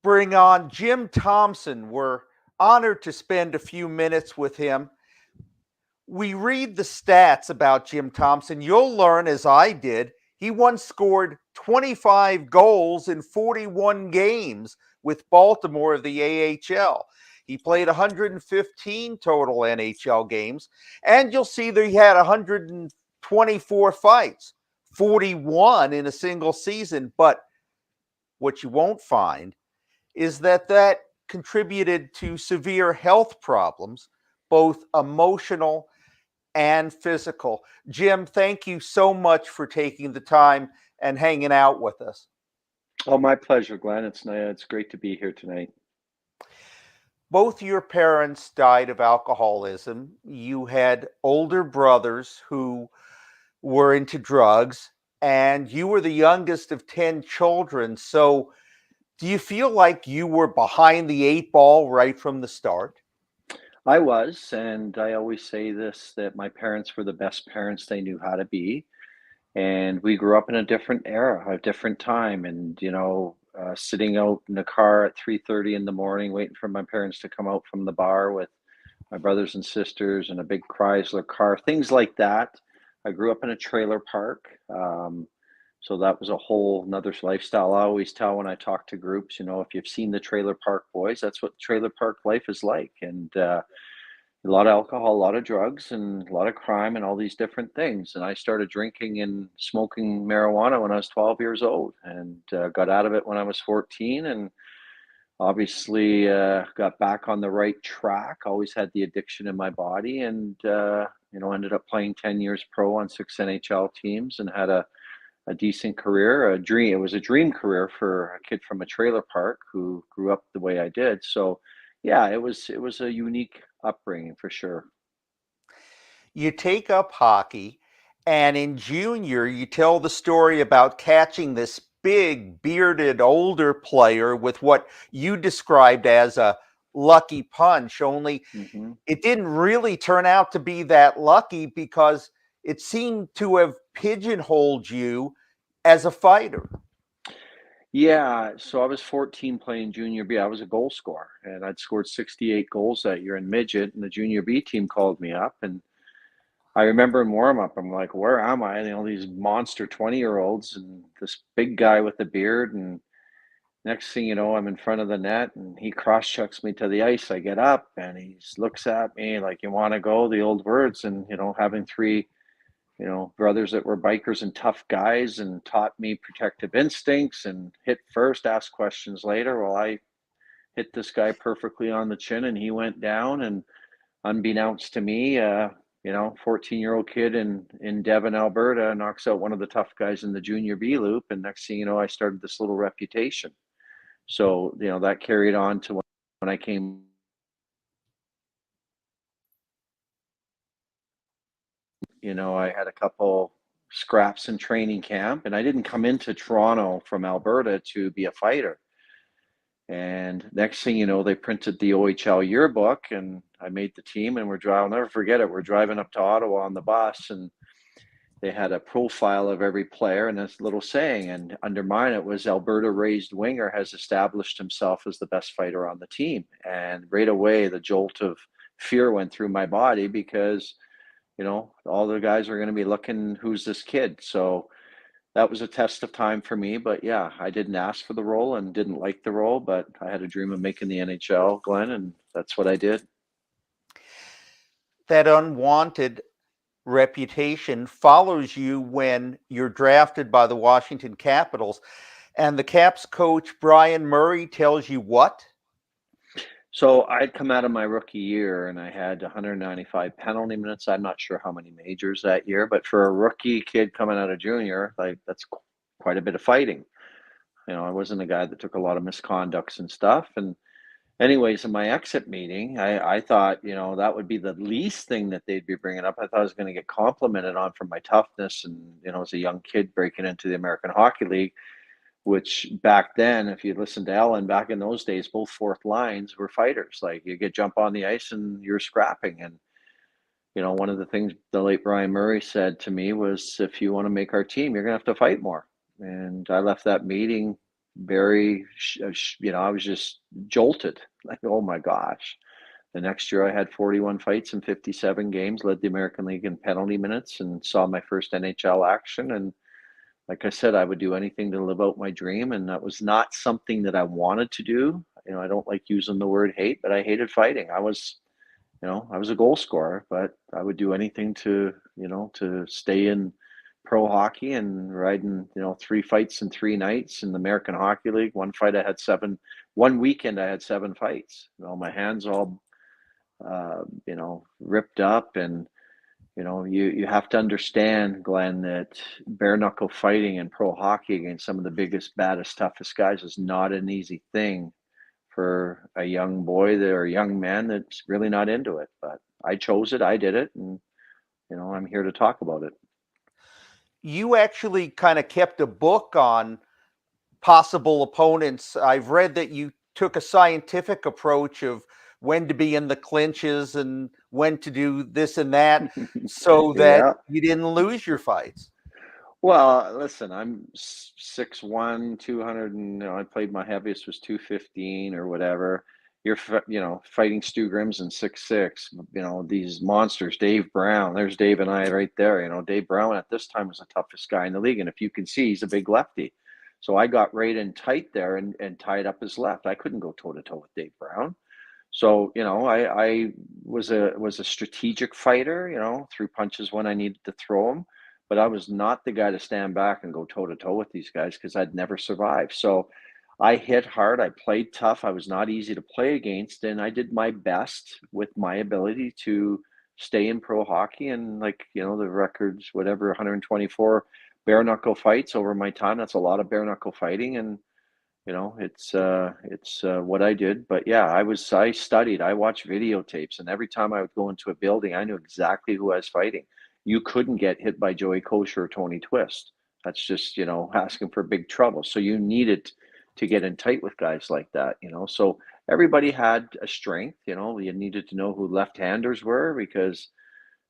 bring on Jim Thompson. We're honored to spend a few minutes with him. We read the stats about Jim Thompson. You'll learn, as I did, he once scored 25 goals in 41 games with Baltimore of the AHL. He played 115 total NHL games, and you'll see that he had 124 fights, 41 in a single season. But what you won't find is that contributed to severe health problems, both emotional and physical. Jim, thank you so much for taking the time and hanging out with us. Oh, my pleasure, Glenn. It's great to be here tonight. Both your parents died of alcoholism. You had older brothers who were into drugs, and you were the youngest of 10 children. So, do you feel like you were behind the eight ball right from the start? I was, and I always say this, that my parents were the best parents they knew how to be. And we grew up in a different era, a different time. And, sitting out in the car at 3:30 in the morning, waiting for my parents to come out from the bar with my brothers and sisters in a big Chrysler car, things like that. I grew up in a trailer park. So that was a whole nother lifestyle. I always tell when I talk to groups, if you've seen the Trailer Park Boys, that's what trailer park life is like. And a lot of alcohol, a lot of drugs, and a lot of crime, and all these different things. And I started drinking and smoking marijuana when I was 12 years old, and got out of it when I was 14. And obviously got back on the right track. Always had the addiction in my body, and ended up playing 10 years pro on 6 NHL teams, and had a decent career, a dream. It was a dream career for a kid from a trailer park who grew up the way I did. So, yeah, it was a unique upbringing for sure. You take up hockey, and in junior, you tell the story about catching this big, bearded, older player with what you described as a lucky punch, only hmm it didn't really turn out to be that lucky because it seemed to have pigeonholed you as a fighter. Yeah, so I was 14 playing junior B. I was a goal scorer, and I'd scored 68 goals that year in midget. And the junior B team called me up, and I remember in warm up, I'm like, "Where am I?" And all these monster 20-year-olds, and this big guy with a beard. And next thing you know, I'm in front of the net, and he cross checks me to the ice. I get up, and he looks at me like, "You want to go?" The old words, and having three brothers that were bikers and tough guys, and taught me protective instincts and hit first, ask questions later. Well, I hit this guy perfectly on the chin, and he went down. And unbeknownst to me, 14-year-old kid in Devon, Alberta, knocks out one of the tough guys in the junior B loop. And next thing you know, I started this little reputation. So, that carried on to when I came. I had a couple scraps in training camp, and I didn't come into Toronto from Alberta to be a fighter. And next thing you know, they printed the OHL yearbook, and I made the team. And I'll never forget it. We're driving up to Ottawa on the bus, and they had a profile of every player and this little saying. And under mine, it was, "Alberta raised winger has established himself as the best fighter on the team." And right away, the jolt of fear went through my body, because all the guys are going to be looking, who's this kid? So that was a test of time for me. But yeah, I didn't ask for the role and didn't like the role, but I had a dream of making the NHL, Glenn, and that's what I did. That unwanted reputation follows you when you're drafted by the Washington Capitals, and the Caps coach Brian Murray tells you what? So I'd come out of my rookie year, and I had 195 penalty minutes. I'm not sure how many majors that year, but for a rookie kid coming out of junior, like, that's quite a bit of fighting. I wasn't a guy that took a lot of misconducts and stuff. And anyways, in my exit meeting, I thought, that would be the least thing that they'd be bringing up. I thought I was going to get complimented on for my toughness, and, as a young kid breaking into the American Hockey League, which back then, if you listen to Ellen, back in those days, both fourth lines were fighters. Like, you get jump on the ice and you're scrapping. And, one of the things the late Brian Murray said to me was, "If you want to make our team, you're going to have to fight more." And I left that meeting very, I was just jolted. Like, oh my gosh. The next year I had 41 fights in 57 games, led the American League in penalty minutes, and saw my first NHL action. And like I said, I would do anything to live out my dream. And that was not something that I wanted to do. I don't like using the word hate, but I hated fighting. I was a goal scorer, but I would do anything to stay in pro hockey, and riding, 3 fights in 3 nights in the American Hockey League. One weekend I had 7 fights. My hands all you know, ripped up. And you know, you have to understand, Glenn, that bare knuckle fighting in pro hockey against some of the biggest, baddest, toughest guys is not an easy thing for a young boy or a young man that's really not into it. But I chose it, I did it, and you know, I'm here to talk about it. You actually kind of kept a book on possible opponents. I've read that you took a scientific approach of when to be in the clinches and when to do this and that so that Yeah. you didn't lose your fights. Well, listen, I'm 6'1", 200, and you know, I played my heaviest was 215 or whatever. You know, fighting Stu Grimson 6'6", you know, these monsters, Dave Brown. There's Dave and I right there. You know, Dave Brown at this time was the toughest guy in the league. And if you can see, he's a big lefty. So I got right in tight there and tied up his left. I couldn't go toe to toe with Dave Brown. So, you know, I was a strategic fighter, you know, threw punches when I needed to throw them, but I was not the guy to stand back and go toe to toe with these guys because I'd never survive. So I hit hard, I played tough, I was not easy to play against, and I did my best with my ability to stay in pro hockey. And like, you know, the records, whatever, 124 bare knuckle fights over my time. That's a lot of bare knuckle fighting. And you know, it's what I did. But yeah, I studied, I watched videotapes, and every time I would go into a building, I knew exactly who I was fighting. You couldn't get hit by Joey Kosher or Tony Twist. That's just, you know, asking for big trouble. So you needed to get in tight with guys like that, you know. So everybody had a strength, you know. You needed to know who left-handers were because,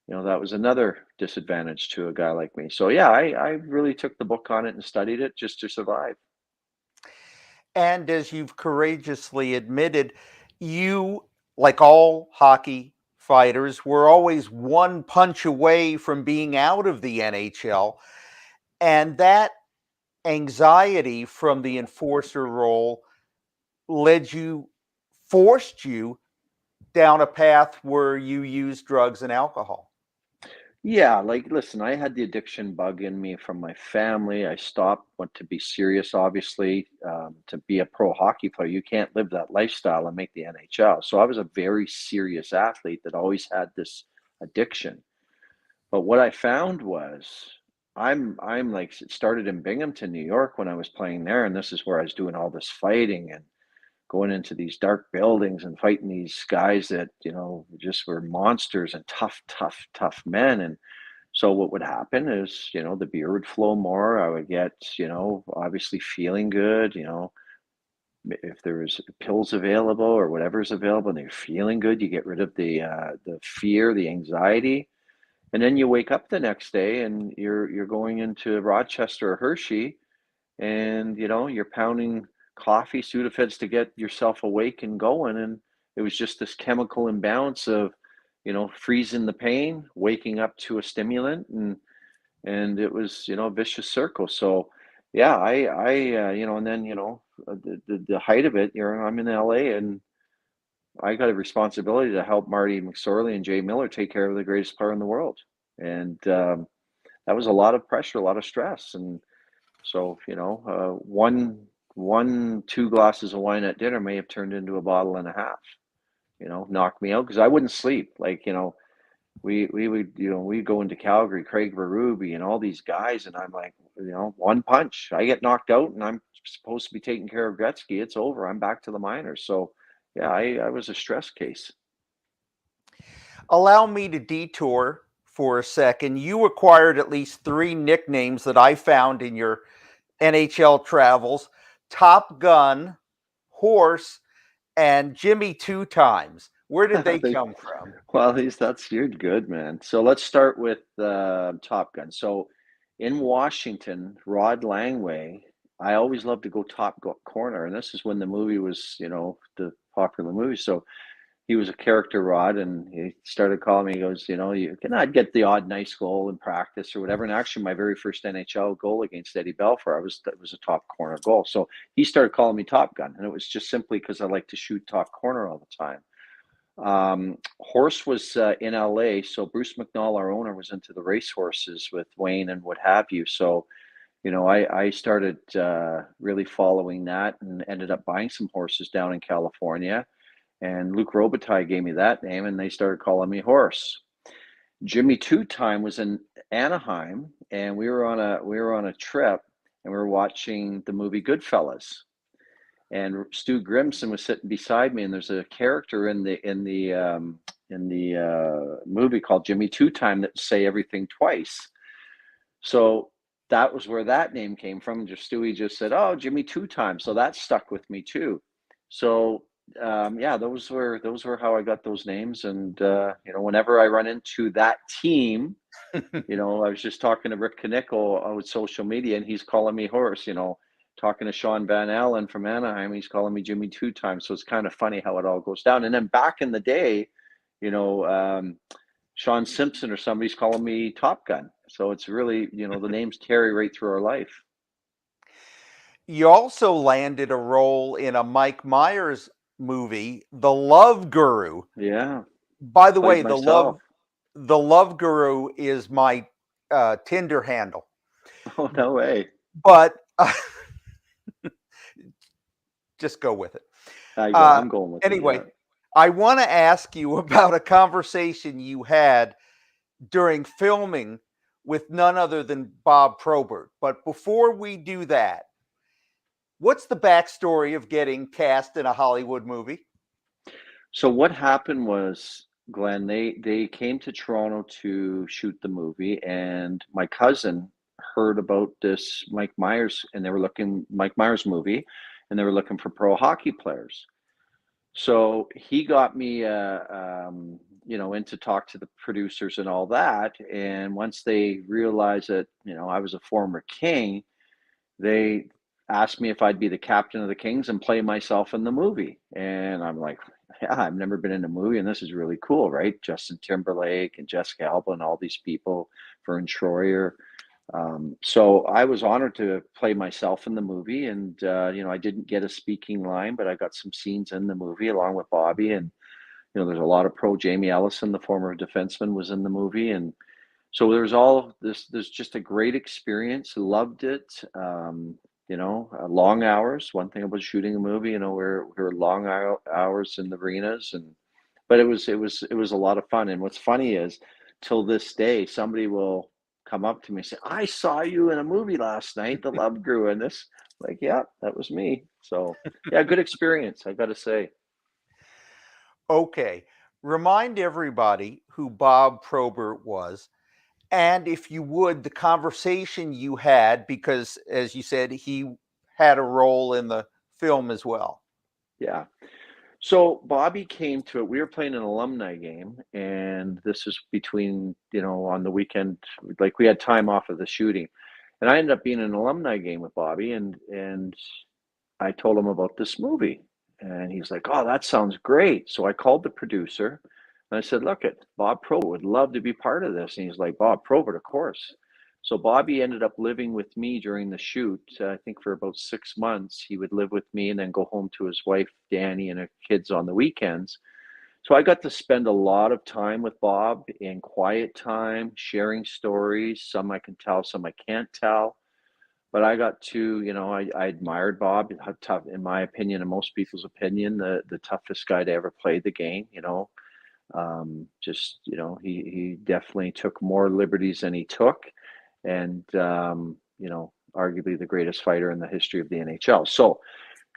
you know, that was another disadvantage to a guy like me. So yeah, I really took the book on it and studied it just to survive. And as you've courageously admitted, you, like all hockey fighters, were always one punch away from being out of the NHL. And that anxiety from the enforcer role forced you down a path where you used drugs and alcohol. Yeah, like, listen, I had the addiction bug in me from my family. I stopped, went to be serious, obviously. To be a pro hockey player, you can't live that lifestyle and make the NHL. So I was a very serious athlete that always had this addiction. But what I found was I'm like it started in Binghamton, New York when I was playing there, and this is where I was doing all this fighting and going into these dark buildings and fighting these guys that, you know, just were monsters and tough, tough, tough men. And so what would happen is, you know, the beer would flow more. I would get, you know, obviously feeling good, you know, if there was pills available or whatever's available and they're feeling good, you get rid of the fear, the anxiety. And then you wake up the next day and you're going into Rochester or Hershey and you know you're pounding coffee Sudafeds to get yourself awake and going. And it was just this chemical imbalance of, you know, freezing the pain, waking up to a stimulant, and it was, you know, a vicious circle. So yeah, I you know, and then, you know, the height of it, I'm in LA and I got a responsibility to help Marty McSorley and Jay Miller take care of the greatest player in the world. And that was a lot of pressure, a lot of stress. And so, you know, two glasses of wine at dinner may have turned into a bottle and a half, you know, knocked me out because I wouldn't sleep. Like, you know, we would, you know, we'd go into Calgary, Craig Berube and all these guys. And I'm like, you know, one punch, I get knocked out and I'm supposed to be taking care of Gretzky. It's over. I'm back to the minors. So yeah, I was a stress case. Allow me to detour for a second. You acquired at least 3 nicknames that I found in your NHL travels: Top Gun, Horse, and Jimmy Two Times. Where did they come from? Well, at least you're good, man. So let's start with Top Gun. So in Washington, Rod Langway, I always loved to go corner, and this is when the movie was, you know, the popular movie. So he was a character, Rod, and he started calling me. He goes, you know, I'd get the odd nice goal in practice or whatever. And actually, my very first NHL goal against Eddie Belfour, it was a top corner goal. So he started calling me Top Gun, and it was just simply because I like to shoot top corner all the time. Horse was in LA, so Bruce McNall, our owner, was into the race horses with Wayne and what have you. So, you know, I started really following that and ended up buying some horses down in California. And Luke Robitaille gave me that name, and they started calling me Horse. Jimmy Two Time was in Anaheim, and we were on a trip, and we were watching the movie Goodfellas. And Stu Grimson was sitting beside me, and there's a character in the movie called Jimmy Two Time that say everything twice. So that was where that name came from. Just Stewie just said, "Oh, Jimmy Two Time," so that stuck with me too. So yeah, those were how I got those names. And whenever I run into that team, I was just talking to Rick Knickel with social media, and he's calling me Horse. Talking to Sean Van Allen from Anaheim, he's calling me Jimmy Two Time. So it's kind of funny how it all goes down. And then back in the day, Sean Simpson or somebody's calling me Top Gun. So it's really, the names carry right through our life. You also landed a role in a Mike Myers movie, The Love Guru. Yeah. By the way, myself. the Love Guru is my Tinder handle. Oh, no way. But just go with it. I'm going with anyway, it. Yeah. I want to ask you about a conversation you had during filming with none other than Bob Probert. But before we do that, what's the backstory of getting cast in a Hollywood movie? So what happened was, Glenn, they came to Toronto to shoot the movie, and my cousin heard about this Mike Myers movie, and they were looking for pro hockey players. So he got me, in to talk to the producers and all that. And once they realized that, I was a former King, they asked me if I'd be the captain of the Kings and play myself in the movie. And I'm like, yeah, I've never been in a movie, and this is really cool, right? Justin Timberlake and Jessica Alba and all these people, Vern Troyer. So I was honored to play myself in the movie, and I didn't get a speaking line, but I got some scenes in the movie along with Bobby. And there's a lot of pro. Jamie Ellison, the former defenseman, was in the movie, and so there's all this. There's just a great experience. Loved it. Long hours. One thing about shooting a movie, we're long hours in the arenas, but it was a lot of fun. And what's funny is, till this day, somebody will come up to me and say, "I saw you in a movie last night, The Love Guru," and this, like, yeah, that was me. So yeah, good experience, I got to say. Okay. Remind everybody who Bob Probert was. And if you would, the conversation you had, because as you said, he had a role in the film as well. Yeah. So Bobby came to it. We were playing an alumni game, and this is between, on the weekend, like we had time off of the shooting. And I ended up being in an alumni game with Bobby, and I told him about this movie. And he's like, "Oh, that sounds great." So I called the producer, and I said, "Look, Bob Probert would love to be part of this." And he's like, "Bob Probert, of course." So Bobby ended up living with me during the shoot. I think for about 6 months, he would live with me and then go home to his wife, Danny, and her kids on the weekends. So I got to spend a lot of time with Bob in quiet time, sharing stories. Some I can tell, some I can't tell. But I got to, I admired Bob. How tough, in my opinion, and most people's opinion, the toughest guy to ever play the game. He definitely took more liberties than he took, and arguably the greatest fighter in the history of the NHL. So,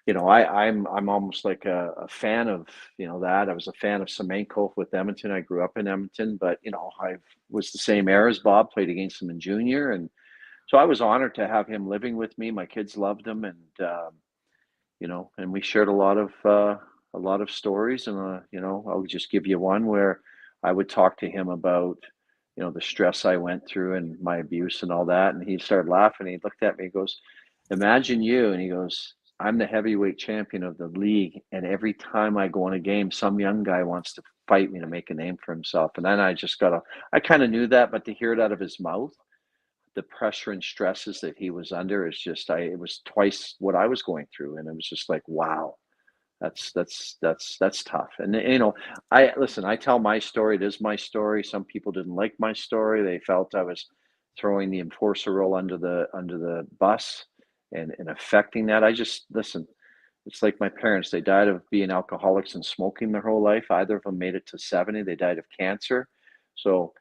I'm almost like a fan of that. I was a fan of Semenko with Edmonton. I grew up in Edmonton, but I was the same era as Bob. Played against him in junior, and so I was honored to have him living with me. My kids loved him, and and we shared a lot of stories. And I'll just give you one where I would talk to him about the stress I went through and my abuse and all that. And he started laughing. He looked at me. He goes, "Imagine you," and he goes, "I'm the heavyweight champion of the league, and every time I go in a game, some young guy wants to fight me to make a name for himself." And then I kind of knew that, but to hear it out of his mouth, the pressure and stresses that he was under is just, it was twice what I was going through. And it was just like, wow, that's tough. And, I tell my story. It is my story. Some people didn't like my story. They felt I was throwing the enforcer role under the bus and affecting that. it's like my parents. They died of being alcoholics and smoking their whole life. Either of them made it to 70. They died of cancer. So,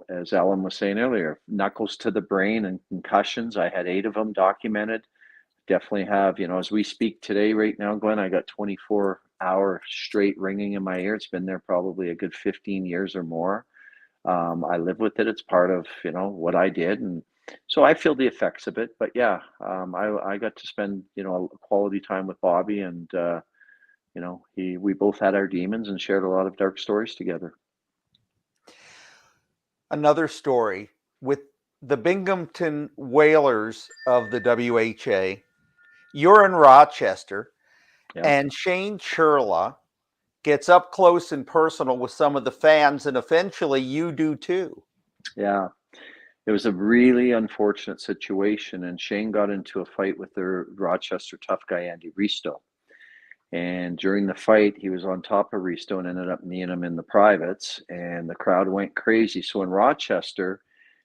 as Alan was saying earlier, knuckles to the brain and concussions. I had 8 of them documented. Definitely have, as we speak today, right now, Glenn, I got 24-hour straight ringing in my ear. It's been there probably a good 15 years or more. I live with it. It's part of, what I did. And so I feel the effects of it. But yeah, I got to spend, quality time with Bobby, and, we both had our demons and shared a lot of dark stories together. Another story with the Binghamton Whalers of the WHA. You're in Rochester, and Shane Churla gets up close and personal with some of the fans, and eventually you do too. Yeah, it was a really unfortunate situation, and Shane got into a fight with their Rochester tough guy, Andy Risto. And during the fight, he was on top of Risto and ended up kneeing him in the privates, and the crowd went crazy. So in Rochester,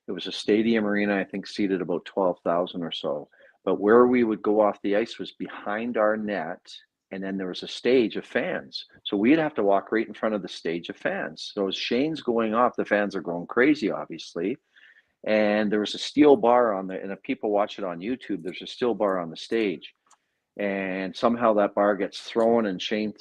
it was a stadium arena, I think seated about 12,000 or so. But where we would go off the ice was behind our net, and then there was a stage of fans. So we'd have to walk right in front of the stage of fans. So as Shane's going off, the fans are going crazy, obviously. And there was a steel bar and if people watch it on YouTube, there's a steel bar on the stage. And somehow that bar gets thrown, and Shane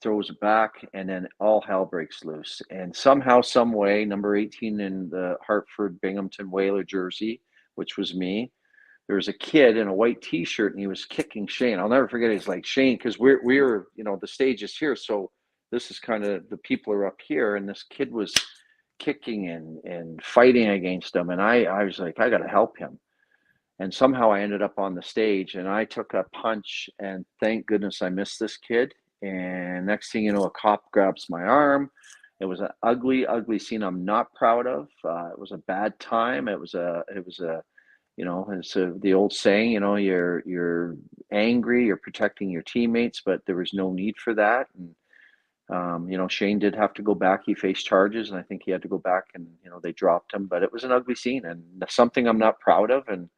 throws it back, and then all hell breaks loose. And somehow, some way, number 18 in the Hartford Binghamton Whaler jersey, which was me, there was a kid in a white T-shirt, and he was kicking Shane. I'll never forget. He's like, Shane, because we're the stage is here, so this is kind of, the people are up here, and this kid was kicking and fighting against him, and I was like, I got to help him. And somehow I ended up on the stage, and I took a punch, and thank goodness I missed this kid. And next thing you know, a cop grabs my arm. It was an ugly, ugly scene I'm not proud of. It was a bad time. It was the old saying, you're angry, you're protecting your teammates, but there was no need for that. And, Shane did have to go back. He faced charges, and I think he had to go back, and, they dropped him. But it was an ugly scene, and something I'm not proud of, and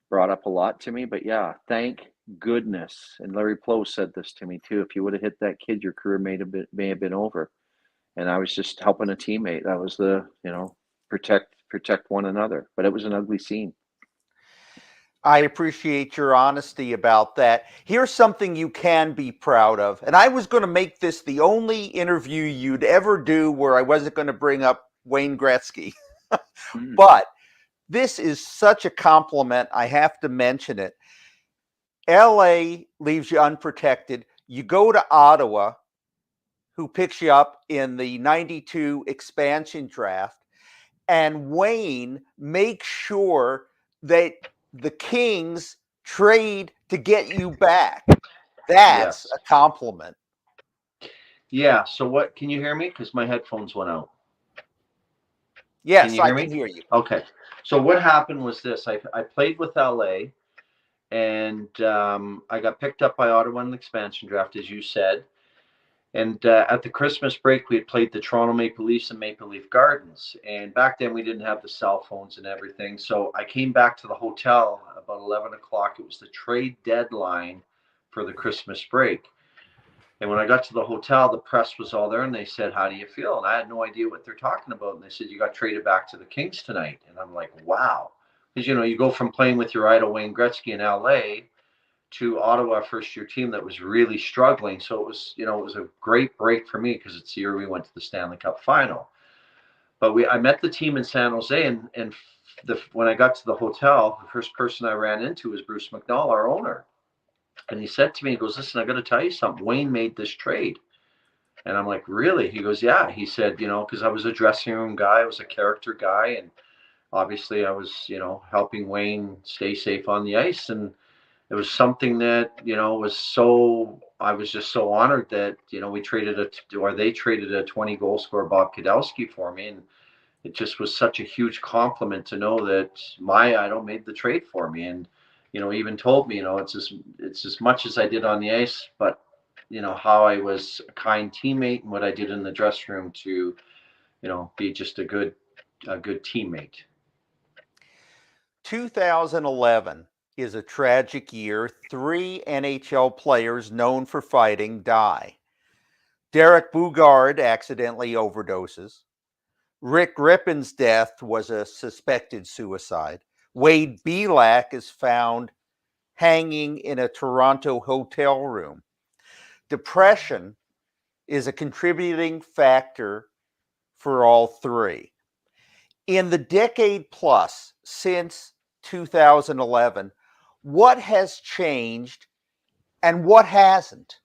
brought up a lot to me. But yeah, thank goodness. And Larry Plow said this to me too. If you would have hit that kid, your career may have been over. And I was just helping a teammate. That was the, protect one another. But it was an ugly scene. I appreciate your honesty about that. Here's something you can be proud of. And I was going to make this the only interview you'd ever do where I wasn't going to bring up Wayne Gretzky. But this is such a compliment, I have to mention it. LA leaves you unprotected. You go to Ottawa, who picks you up in the 92 expansion draft, and Wayne makes sure that the Kings trade to get you back. That's a compliment. Yeah. So what, can you hear me? Because my headphones went out. Yes, I can hear you. Okay. So what happened was this. I played with LA, and I got picked up by Ottawa in the expansion draft, as you said. And at the Christmas break, we had played the Toronto Maple Leafs and Maple Leaf Gardens. And back then, we didn't have the cell phones and everything. So I came back to the hotel about 11 o'clock. It was the trade deadline for the Christmas break. And when I got to the hotel, the press was all there, and they said, how do you feel? And I had no idea what they're talking about. And they said, you got traded back to the Kings tonight. And I'm like, wow. Because, you go from playing with your idol, Wayne Gretzky, in LA to Ottawa, first-year team that was really struggling. So it was, it was a great break for me, because it's the year we went to the Stanley Cup final. But I met the team in San Jose, and when I got to the hotel, the first person I ran into was Bruce McNall, our owner. And he said to me, he goes, listen, I got to tell you something. Wayne made this trade. And I'm like, really? He goes, yeah. He said, because I was a dressing room guy. I was a character guy. And obviously I was, helping Wayne stay safe on the ice. And it was something that, I was just so honored that, they traded a 20 goal scorer, Bob Kadowski, for me. And it just was such a huge compliment to know that my idol made the trade for me. And, even told me, it's as much as I did on the ice, but, how I was a kind teammate and what I did in the dressing room to, be just a good teammate. 2011, is a tragic year. 3 NHL players known for fighting die. Derek Boogaard accidentally overdoses. Rick Rippen's death was a suspected suicide. Wade Belak is found hanging in a Toronto hotel room. Depression is a contributing factor for all 3. In the decade plus since 2011, what has changed and what hasn't?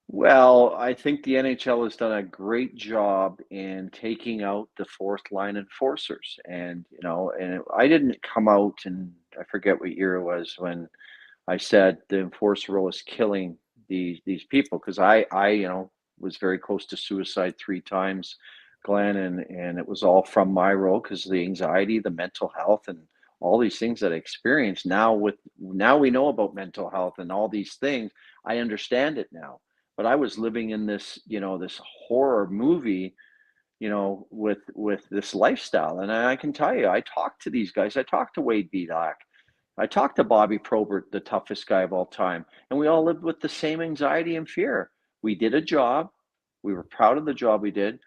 Well, I think the NHL has done a great job in taking out the fourth line enforcers. And, I didn't come out, and I forget what year it was when I said the enforcer role is killing these people, because I was very close to suicide 3 times, Glenn, and it was all from my role because of the anxiety, the mental health, and all these things that I experienced. Now we know about mental health and all these things. I understand it now. But I was living in this, this horror movie, with this lifestyle. And I can tell you, I talked to these guys. I talked to Wade Belak. I talked to Bobby Probert, the toughest guy of all time, and we all lived with the same anxiety and fear. We did a job. We were proud of the job we did,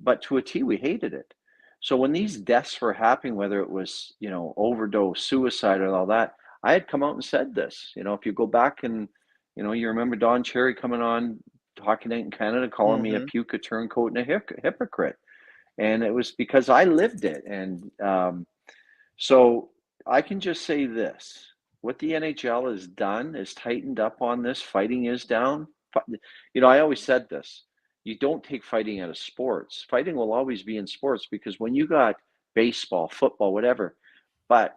but to a T, we hated it. So when these deaths were happening, whether it was, overdose, suicide, and all that, I had come out and said this. If you go back and, you remember Don Cherry coming on Hockey Night in Canada, calling me a puke, a turncoat, and a hypocrite. And it was because I lived it. And so I can just say this. What the NHL has done is tightened up on this. Fighting is down. I always said this. You don't take fighting out of sports. Fighting will always be in sports, because when you got baseball, football, whatever, but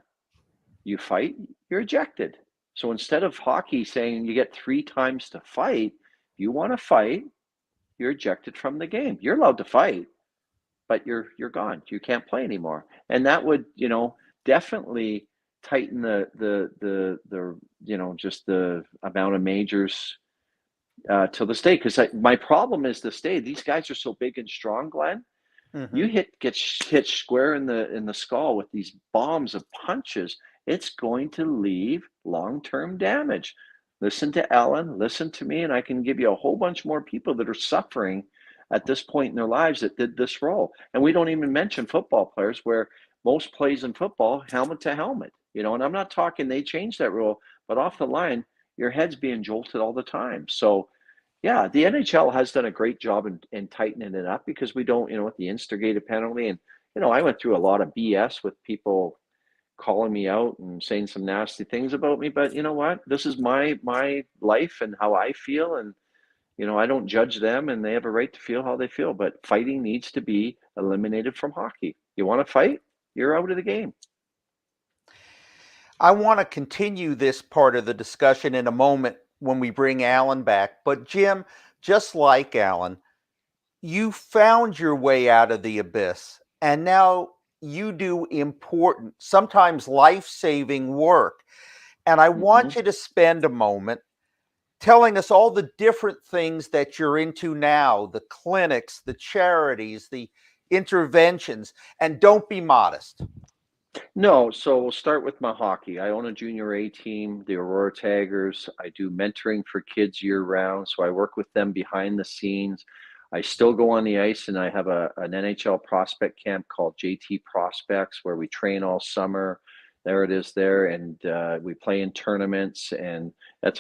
you fight, you're ejected. So instead of hockey saying you get 3 times to fight, if you want to fight, you're ejected from the game. You're allowed to fight, but you're gone. You can't play anymore. And that would, definitely tighten the just the amount of majors to the state. Because my problem is the state. These guys are so big and strong, Glenn. You get hit square in the skull with these bombs of punches. It's going to leave long-term damage. Listen to Ellen, listen to me, and I can give you a whole bunch more people that are suffering at this point in their lives that did this role. And we don't even mention football players, where most plays in football, helmet to helmet. And I'm not talking they changed that rule, but off the line, your head's being jolted all the time. So yeah, the NHL has done a great job in tightening it up, because we don't, with the instigated penalty. And, I went through a lot of BS with people calling me out and saying some nasty things about me. But you know what? This is my life and how I feel. And, I don't judge them, and they have a right to feel how they feel. But fighting needs to be eliminated from hockey. You want to fight? You're out of the game. I want to continue this part of the discussion in a moment when we bring Alan back. But Jim, just like Alan, you found your way out of the abyss, and now you do important, sometimes life-saving work. And I want you to spend a moment telling us all the different things that you're into now, the clinics, the charities, the interventions, and don't be modest. No, so we'll start with my hockey. I own a junior A team, the Aurora Tigers. I do mentoring for kids year round, so I work with them behind the scenes. I still go on the ice, and I have an NHL prospect camp called JT Prospects, where we train all summer. There it is there, and we play in tournaments, and that's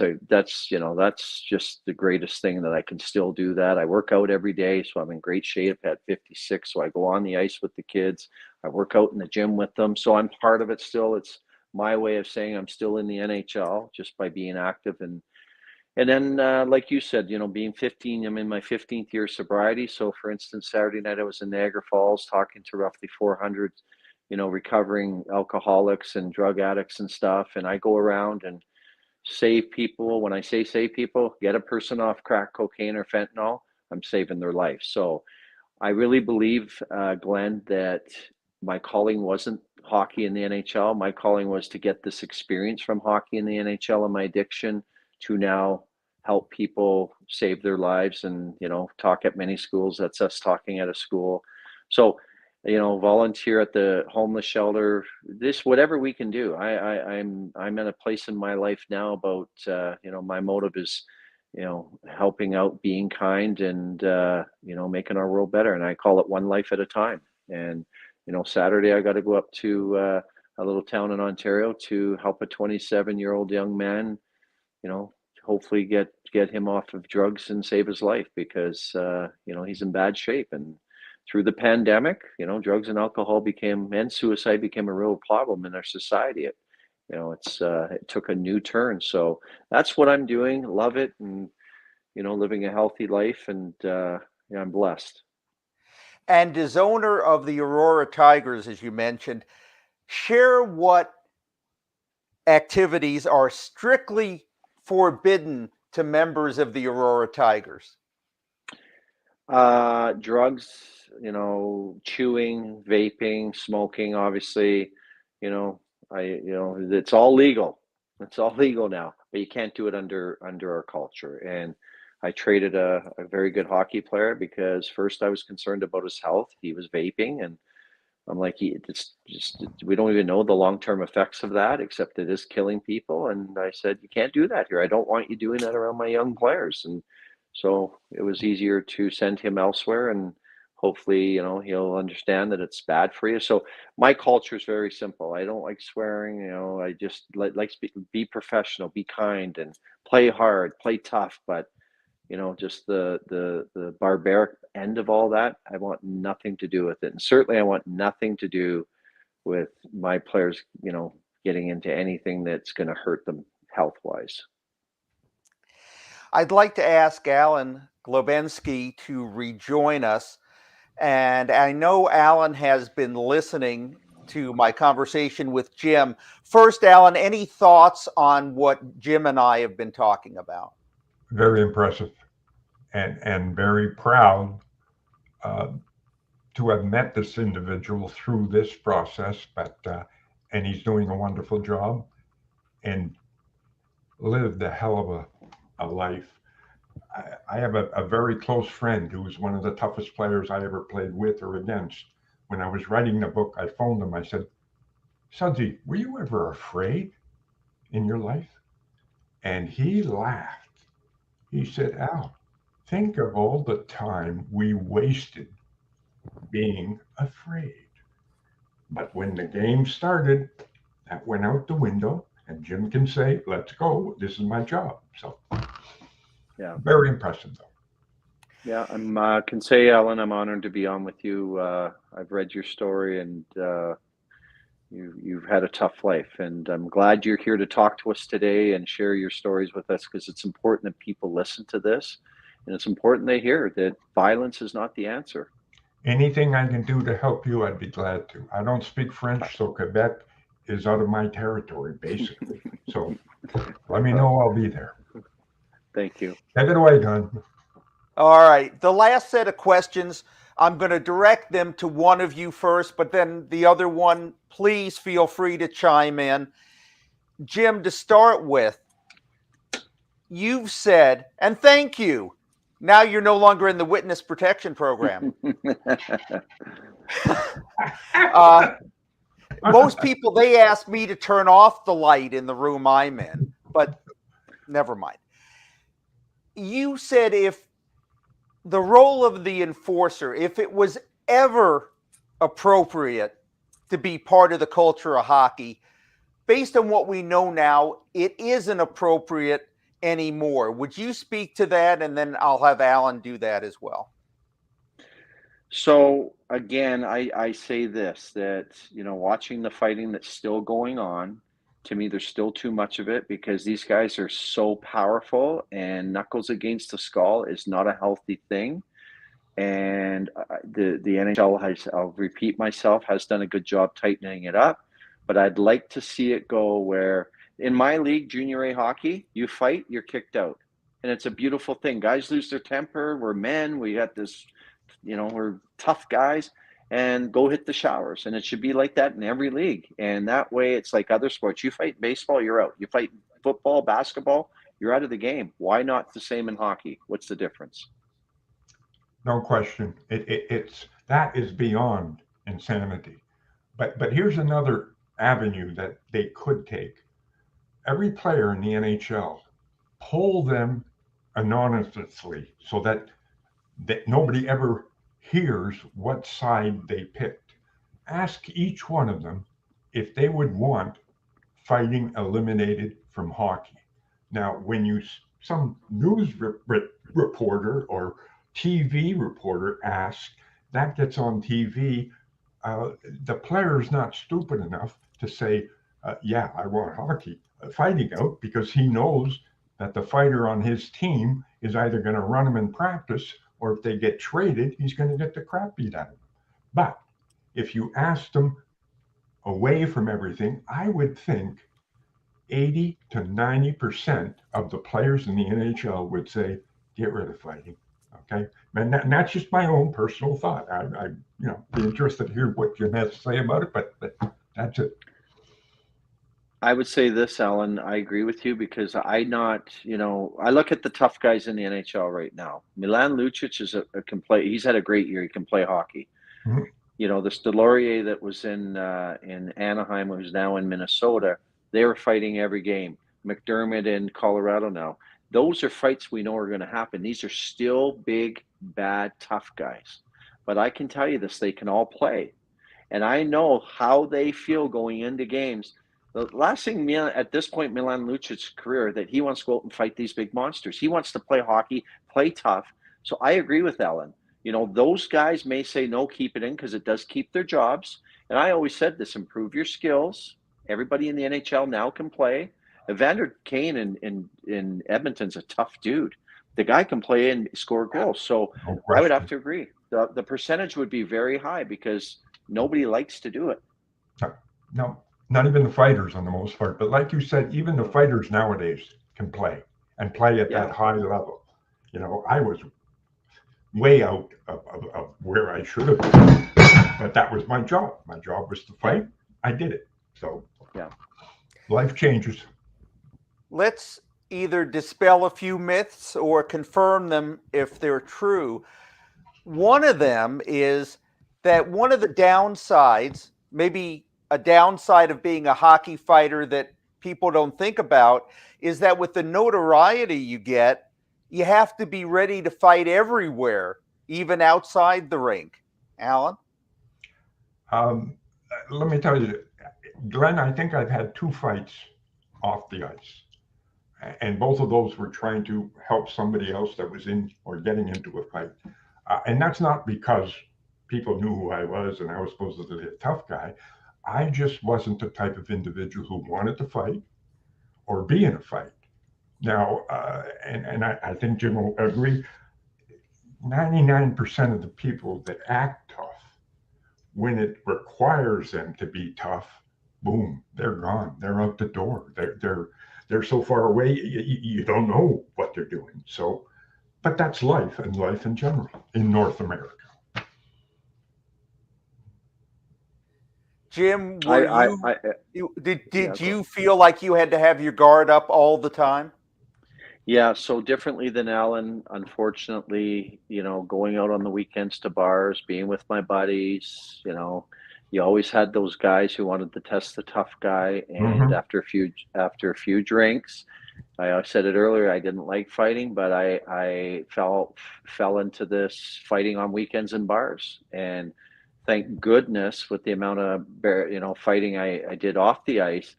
just the greatest thing that I can still do that. I work out every day, so I'm in great shape at 56. So I go on the ice with the kids. I work out in the gym with them, so I'm part of it still. It's my way of saying I'm still in the NHL just by being active. And then, like you said, being 15, I'm in my 15th year of sobriety. So, for instance, Saturday night I was in Niagara Falls talking to roughly 400, recovering alcoholics and drug addicts and stuff. And I go around and save people. When I say save people, get a person off crack cocaine or fentanyl, I'm saving their life. So I really believe, Glenn, that my calling wasn't hockey in the NHL. My calling was to get this experience from hockey in the NHL and my addiction to now help people save their lives and, talk at many schools. That's us talking at a school. So volunteer at the homeless shelter, this, whatever we can do. I'm at a place in my life now about, my motive is, helping out, being kind, and, making our world better. And I call it one life at a time. And, Saturday I got to go up to a little town in Ontario to help a 27-year-old young man, hopefully get him off of drugs and save his life, because, he's in bad shape. And through the pandemic, drugs and alcohol and suicide became a real problem in our society. It took a new turn. So that's what I'm doing. Love it. And, living a healthy life, and, I'm blessed. And as owner of the Aurora Tigers, as you mentioned, share what activities are strictly forbidden to members of the Aurora Tigers. Drugs, chewing, vaping, smoking, obviously, it's all legal. It's all legal now, but you can't do it under our culture. And I traded a very good hockey player because first I was concerned about his health. He was vaping, and I'm like, we don't even know the long-term effects of that, except it is killing people. And I said, you can't do that here. I don't want you doing that around my young players. And so it was easier to send him elsewhere, and hopefully, he'll understand that it's bad for you. So my culture is very simple. I don't like swearing. I just like to be professional, be kind, and play hard, play tough. But just the barbaric end of all that, I want nothing to do with it. And certainly I want nothing to do with my players, getting into anything that's going to hurt them health-wise. I'd like to ask Alan Globensky to rejoin us. And I know Alan has been listening to my conversation with Jim. First, Alan, any thoughts on what Jim and I have been talking about? Very impressive, and very proud to have met this individual through this process. But and he's doing a wonderful job and lived a hell of a life. I have a very close friend who was one of the toughest players I ever played with or against. When I was writing the book, I phoned him. I said, Sudsy, were you ever afraid in your life? And he laughed. He said, Al, think of all the time we wasted being afraid. But when the game started, that went out the window, and Jim can say, let's go. This is my job. So, yeah, very impressive, though. Yeah, I can say, Alan, I'm honored to be on with you. I've read your story, and you've had a tough life, and I'm glad you're here to talk to us today and share your stories with us, because it's important that people listen to this, and it's important they hear that violence is not the answer. Anything I can do to help you, I'd be glad to. I don't speak French, so Quebec is out of my territory, basically. So let me know, I'll be there. Thank you. Take it away, Don. All right. The last set of questions, I'm going to direct them to one of you first, but then the other one, please feel free to chime in. Jim, to start with, you've said, and thank you, now you're no longer in the witness protection program. Most people, they ask me to turn off the light in the room I'm in, but never mind. You said if the role of the enforcer, if it was ever appropriate to be part of the culture of hockey, based on what we know now, it isn't appropriate anymore. Would you speak to that? And then I'll have Alan do that as well. So again, I say this, that, watching the fighting that's still going on, to me, there's still too much of it, because these guys are so powerful, and knuckles against the skull is not a healthy thing. And the NHL has, I'll repeat myself, has done a good job tightening it up. But I'd like to see it go where, in my league, Junior A hockey, you fight, you're kicked out. And it's a beautiful thing. Guys lose their temper. We're men. We got this, we're tough guys. And go hit the showers. And it should be like that in every league. And that way, it's like other sports. You fight baseball, you're out. You fight football, basketball, you're out of the game. Why not the same in hockey? What's the difference? No question. It's that is beyond insanity. But here's another avenue that they could take. Every player in the NHL, poll them anonymously so that nobody ever hears what side they picked. Ask each one of them if they would want fighting eliminated from hockey. Now, when some news reporter or TV reporter asks, that gets on TV. The player's not stupid enough to say, yeah, I want hockey fighting out, because he knows that the fighter on his team is either going to run him in practice, or if they get traded, he's going to get the crap beat out of him. But if you asked them away from everything, I would think 80 to 90% of the players in the NHL would say, get rid of fighting. Okay. And that's just my own personal thought. I be interested to hear what Jim has to say about it, but that's it. I would say this, Alan. I agree with you, because I look at the tough guys in the NHL right now. Milan Lucic can play. He's had a great year. He can play hockey. Mm-hmm. This Delorier that was in Anaheim, who's now in Minnesota, they were fighting every game. McDermott in Colorado now. Those are fights we know are going to happen. These are still big, bad, tough guys. But I can tell you this, they can all play. And I know how they feel going into games. The last thing at this point, Milan Lucic's career, that he wants to go out and fight these big monsters. He wants to play hockey, play tough. So I agree with Ellen. Those guys may say, no, keep it in, because it does keep their jobs. And I always said this, improve your skills. Everybody in the NHL now can play. Evander Kane in Edmonton's a tough dude. The guy can play and score goals. So I would have to agree. The percentage would be very high, because nobody likes to do it. No, not even the fighters on the most part. But like you said, even the fighters nowadays can play and play at that high level. I was way out of where I should have been. But that was my job. My job was to fight. I did it. So life changes. Let's either dispel a few myths or confirm them if they're true. One of them is that one of the downsides, maybe a downside of being a hockey fighter that people don't think about, is that with the notoriety you get, you have to be ready to fight everywhere, even outside the rink. Alan? Let me tell you, Glenn, I think I've had 2 fights off the ice. And both of those were trying to help somebody else that was in or getting into a fight. And that's not because people knew who I was and I was supposed to be a tough guy. I just wasn't the type of individual who wanted to fight or be in a fight. Now, and I think Jim will agree, 99% of the people that act tough, when it requires them to be tough, boom, they're gone. They're out the door. They're so far away, you don't know what they're doing. So, but that's life, and life in general in North America. Jim, did you feel like you had to have your guard up all the time? Yeah, so differently than Alan, unfortunately, going out on the weekends to bars, being with my buddies, you always had those guys who wanted to test the tough guy. And after a few drinks, I said it earlier, I didn't like fighting, but I fell into this fighting on weekends in bars. And thank goodness, with the amount of fighting I did off the ice,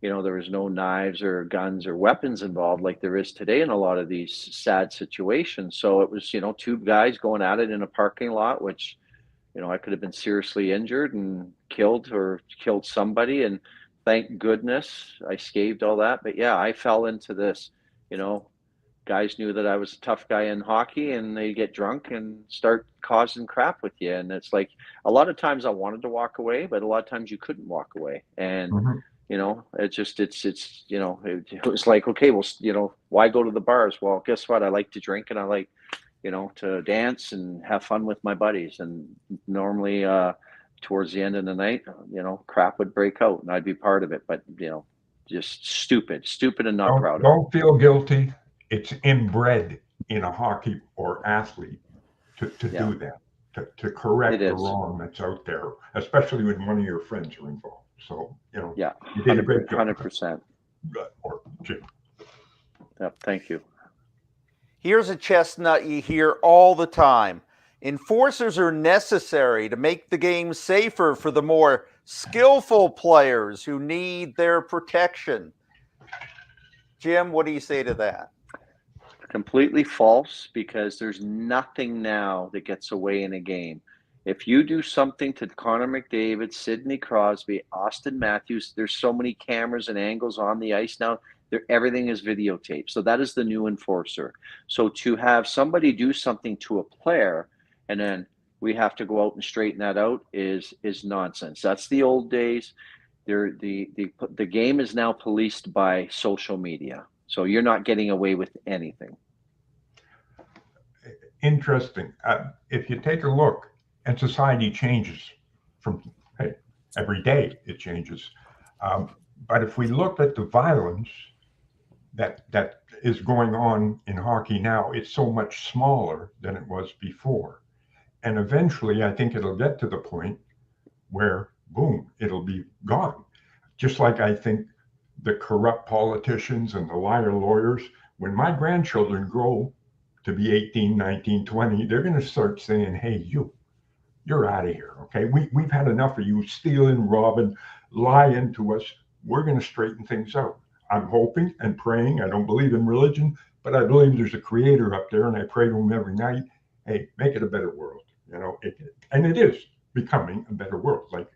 there was no knives or guns or weapons involved like there is today in a lot of these sad situations. So it was 2 guys going at it in a parking lot, which I could have been seriously injured and killed somebody. And thank goodness I scathed all that. But yeah, I fell into this, guys knew that I was a tough guy in hockey, and they get drunk and start causing crap with you. And it's like, a lot of times I wanted to walk away, but a lot of times you couldn't walk away. And, it was like, okay, well, why go to the bars? Well, guess what? I like to drink, and I like, to dance and have fun with my buddies. And normally towards the end of the night, crap would break out and I'd be part of it. But, just stupid and not proud of it. Don't feel guilty. It's inbred in a hockey or athlete to do that, to correct It the is. wrong that's out there, especially when one of your friends are involved. So, Yeah, you did a great job. 100%. Or Jim. Yep, thank you. Here's a chestnut you hear all the time. Enforcers are necessary to make the game safer for the more skillful players who need their protection. Jim, what do you say to that? Completely false, because there's nothing now that gets away in a game. If you do something to Connor McDavid, Sidney Crosby, Austin Matthews, there's so many cameras and angles on the ice now. Everything is videotaped. So that is the new enforcer. So to have somebody do something to a player and then we have to go out and straighten that out is nonsense. That's the old days. The game is now policed by social media. So you're not getting away with anything. Interesting. If you take a look, and society changes from every day, it changes. But if we look at the violence that is going on in hockey now, it's so much smaller than it was before. And eventually, I think it'll get to the point where, boom, it'll be gone. Just like I think the corrupt politicians and the liar lawyers, when my grandchildren grow to be 18, 19, 20, they're going to start saying, hey, you're out of here, okay? We've had enough of you stealing, robbing, lying to us. We're going to straighten things out. I'm hoping and praying. I don't believe in religion, but I believe there's a creator up there, and I pray to him every night, hey, make it a better world. And it is becoming a better world. Like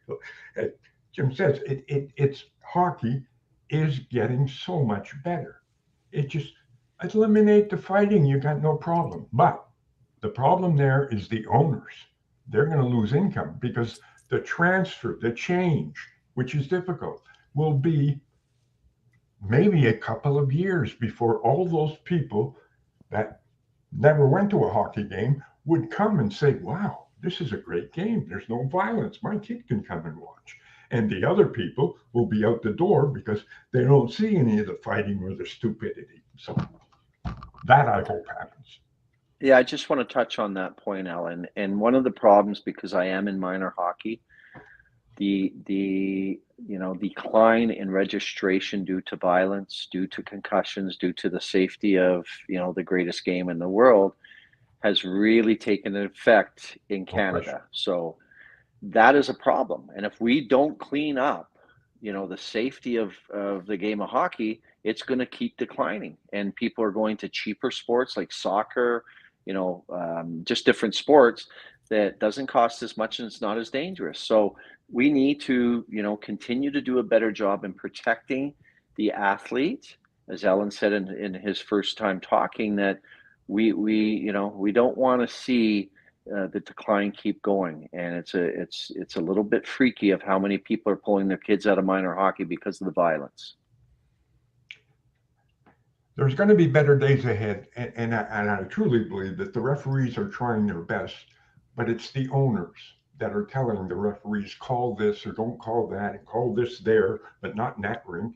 Jim says, it's hockey is getting so much better. It just eliminate the fighting. You got no problem. But the problem there is the owners. They're going to lose income because the transfer, the change, which is difficult, will be maybe a couple of years before all those people that never went to a hockey game would come and say, wow, this is a great game. There's no violence. My kid can come and watch. And the other people will be out the door because they don't see any of the fighting or the stupidity. So that I hope happens. Yeah, I just want to touch on that point, Alan. And one of the problems, because I am in minor hockey, the decline in registration due to violence, due to concussions, due to the safety of the greatest game in the world has really taken an effect in Canada. So that is a problem. And if we don't clean up, the safety of the game of hockey, it's going to keep declining. And people are going to cheaper sports like soccer, just different sports that doesn't cost as much and it's not as dangerous. So we need to, continue to do a better job in protecting the athlete, as Ellen said in his first time talking, that we don't want to see the decline keep going. And it's a little bit freaky of how many people are pulling their kids out of minor hockey because of the violence. There's going to be better days ahead, and I truly believe that the referees are trying their best, but it's the owners that are telling the referees, call this or don't call that, and call this there, but not in that rink.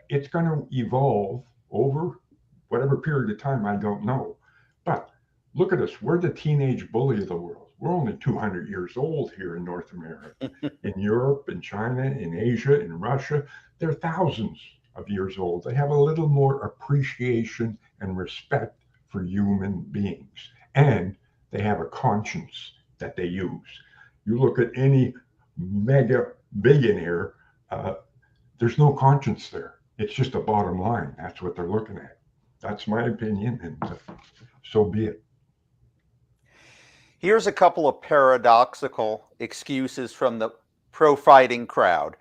It's going to evolve over whatever period of time, I don't know. But look at us. We're the teenage bully of the world. We're only 200 years old here in North America. In Europe, in China, in Asia, in Russia, they're thousands of years old. They have a little more appreciation and respect for human beings. And they have a conscience that they use. You look at any mega billionaire, there's no conscience there. It's just a bottom line. That's what they're looking at. That's my opinion, and so be it. Here's a couple of paradoxical excuses from the pro fighting crowd.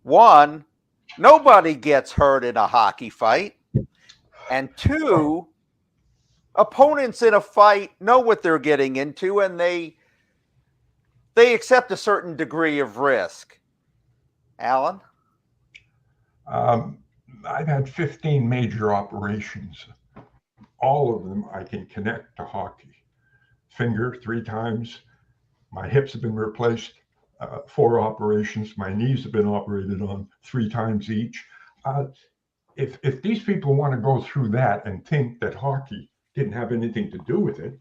One, nobody gets hurt in a hockey fight. And two, opponents in a fight know what they're getting into, and they accept a certain degree of risk. Alan? I've had 15 major operations. All of them I can connect to hockey. Finger 3 times. My hips have been replaced 4 operations. My knees have been operated on 3 times each. If these people want to go through that and think that hockey didn't have anything to do with it,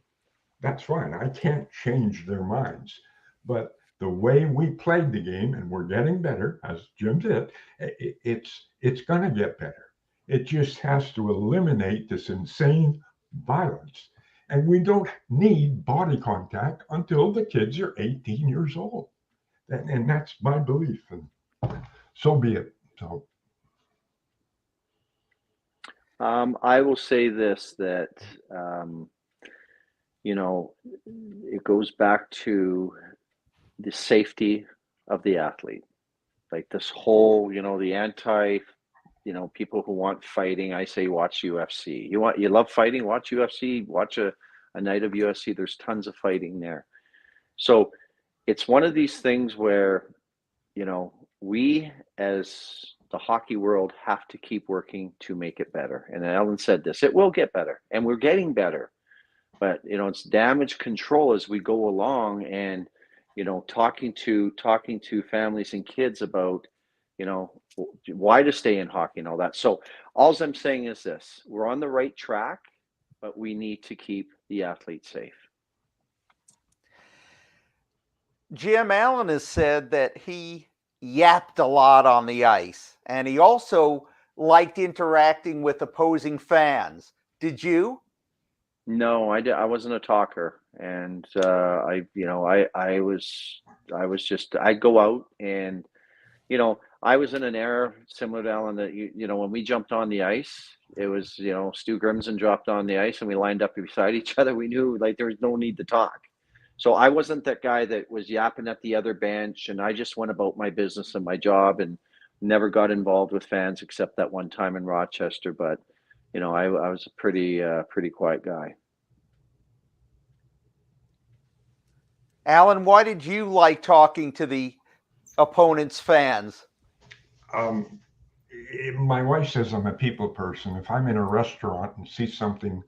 that's fine. I can't change their minds. But the way we played the game, and we're getting better, as Jim said, it's going to get better. It just has to eliminate this insane violence. And we don't need body contact until the kids are 18 years old. And that's my belief. And so be it. So I will say this, that it goes back to the safety of the athlete. Like this whole, the anti, people who want fighting. I say watch UFC. You love fighting, watch UFC. Watch a night of UFC. There's tons of fighting there. So it's one of these things where, we as the hockey world have to keep working to make it better. And Alan said this, it will get better, and we're getting better. But, it's damage control as we go along, and, talking to families and kids about, why to stay in hockey and all that. So all I'm saying is this, we're on the right track, but we need to keep the athletes safe. Jim, Allen has said that he yapped a lot on the ice, and he also liked interacting with opposing fans. Did you? No, I wasn't a talker, and I was just, I'd go out, and I was in an era similar to Alan that when we jumped on the ice, it was Stu Grimson dropped on the ice and we lined up beside each other. We knew like there was no need to talk. So I wasn't that guy that was yapping at the other bench, and I just went about my business and my job and never got involved with fans except that one time in Rochester. But I was a pretty quiet guy. Alan, why did you like talking to the opponent's fans? My wife says I'm a people person. If I'm in a restaurant and see something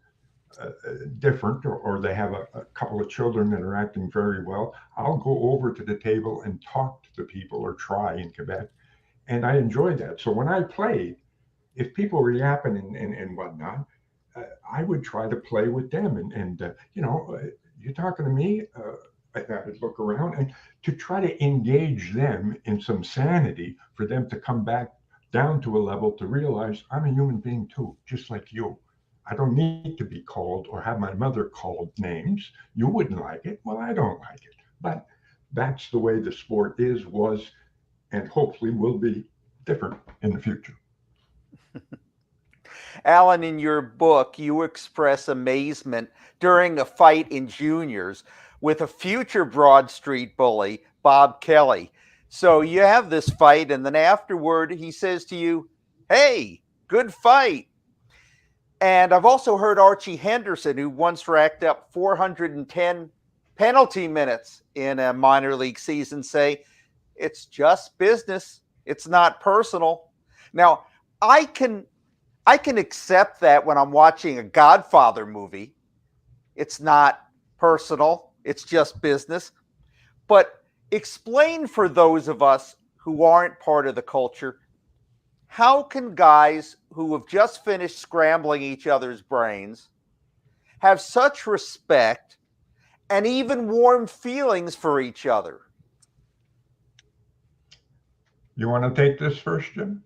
different, or they have a couple of children that are acting very well, I'll go over to the table and talk to the people, or try in Quebec. And I enjoy that. So when I played, if people were yapping and whatnot, I would try to play with them. And you're talking to me? I would look around and to try to engage them in some sanity, for them to come back down to a level to realize I'm a human being too, just like you. I don't need to be called or have my mother called names. You wouldn't like it. Well, I don't like it. But that's the way the sport was, and hopefully will be different in the future. Alan, in your book, you express amazement during a fight in juniors with a future Broad Street bully, Bob Kelly. So you have this fight, and then afterward, he says to you, "Hey, good fight." And I've also heard Archie Henderson, who once racked up 410 penalty minutes in a minor league season, say, "It's just business. It's not personal." Now, I can accept that when I'm watching a Godfather movie. It's not personal. It's just business. But explain for those of us who aren't part of the culture, how can guys who have just finished scrambling each other's brains have such respect and even warm feelings for each other? You want to take this first, Jim?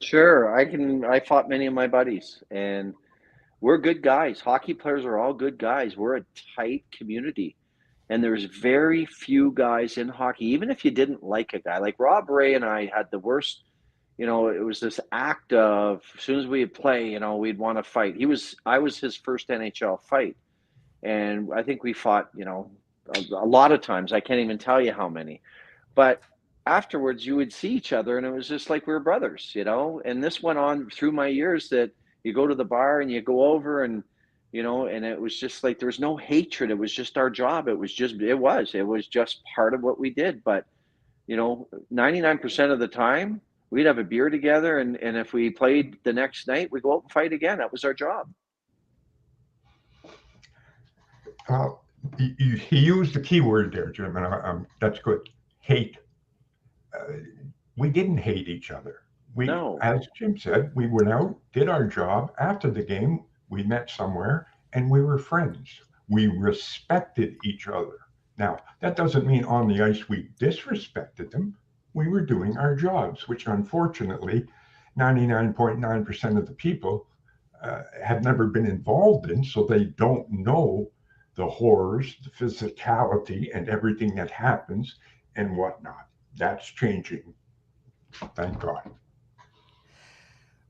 Sure, I can. I fought many of my buddies, and we're good guys. Hockey players are all good guys. We're a tight community, and there's very few guys in hockey, even if you didn't like a guy. Like Rob Ray and I had the worst, it was this act of, as soon as we'd play, we'd want to fight. I was his first NHL fight, and I think we fought, a lot of times. I can't even tell you how many. But afterwards, you would see each other, and it was just like we were brothers, And this went on through my years, that you go to the bar and you go over, and and it was just like there was no hatred. It was just our job. It was just part of what we did. But 99% of the time, we'd have a beer together, and if we played the next night, we'd go out and fight again. That was our job. He used the key word there, Jim, and that's good. Hate. We didn't hate each other. No. As Jim said, we went out, did our job. After the game, we met somewhere, and we were friends. We respected each other. Now, that doesn't mean on the ice we disrespected them. We were doing our jobs, which unfortunately 99.9% of the people have never been involved in, so they don't know the horrors, the physicality, and everything that happens and whatnot. That's changing. Thank God.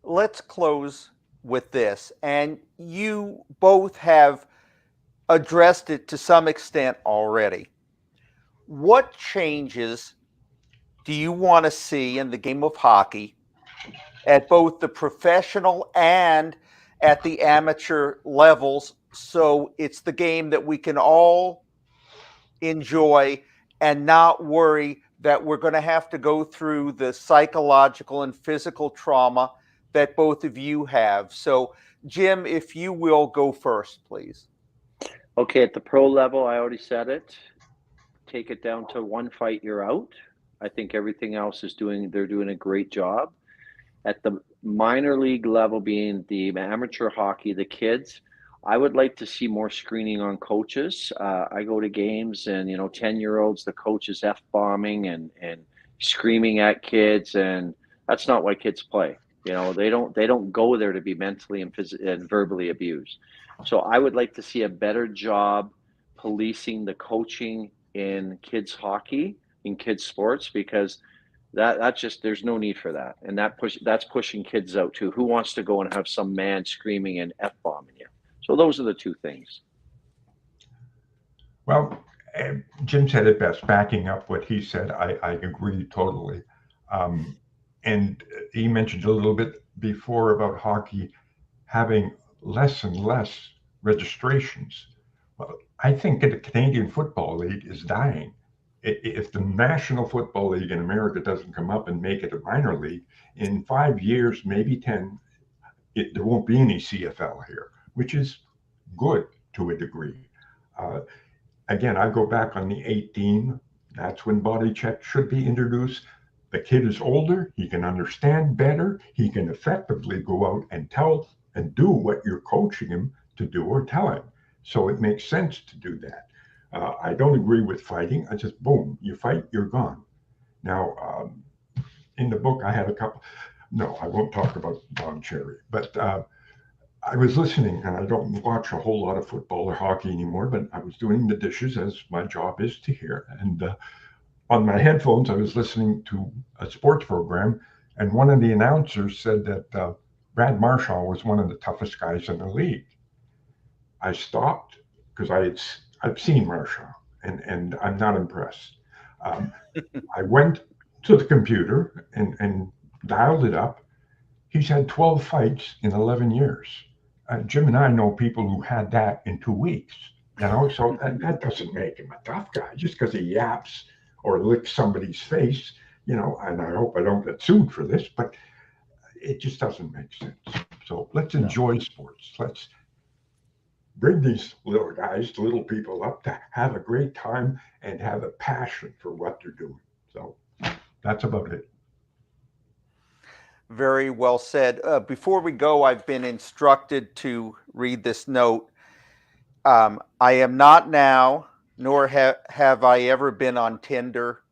Let's close with this. And you both have addressed it to some extent already. What changes do you want to see in the game of hockey at both the professional and at the amateur levels, so it's the game that we can all enjoy and not worry that we're going to have to go through the psychological and physical trauma that both of you have? So, Jim, if you will go first, please. Okay, at the pro level, I already said it. Take it down to one fight, you're out. I think everything else they're doing a great job. At the minor league level, being the amateur hockey, the kids, I would like to see more screening on coaches. I go to games and, 10-year-olds, the coach is F-bombing and screaming at kids, and that's not why kids play. They don't go there to be mentally and verbally abused. So I would like to see a better job policing the coaching in kids hockey, in kids sports, because that's just, there's no need for that. And that's pushing kids out too. Who wants to go and have some man screaming and F-bombing you? So those are the two things. Well, Jim said it best. Backing up what he said, I agree totally. And he mentioned a little bit before about hockey having less and less registrations. Well, I think the Canadian Football League is dying. If the National Football League in America doesn't come up and make it a minor league, in 5 years, maybe 10, there won't be any CFL here, which is good to a degree. Again, I go back on the 18. That's when body check should be introduced. The kid is older. He can understand better. He can effectively go out and tell and do what you're coaching him to do or tell him. So it makes sense to do that. I don't agree with fighting. I just, boom, you fight, you're gone. Now, in the book, I had a couple. No, I won't talk about Don Cherry, but I was listening, and I don't watch a whole lot of football or hockey anymore, but I was doing the dishes, as my job is to hear. And on my headphones, I was listening to a sports program, and one of the announcers said that Brad Marchand was one of the toughest guys in the league. I stopped because I've seen Marchand, and I'm not impressed. I went to the computer and dialed it up. He's had 12 fights in 11 years. Jim and I know people who had that in 2 weeks. So that doesn't make him a tough guy just because he yaps or licks somebody's face. And I hope I don't get sued for this, but it just doesn't make sense. So let's enjoy sports. Let's bring these little guys, little people up to have a great time and have a passion for what they're doing. So that's about it. Very well said. Before we go, I've been instructed to read this note. I am not now, nor have I ever been on Tinder.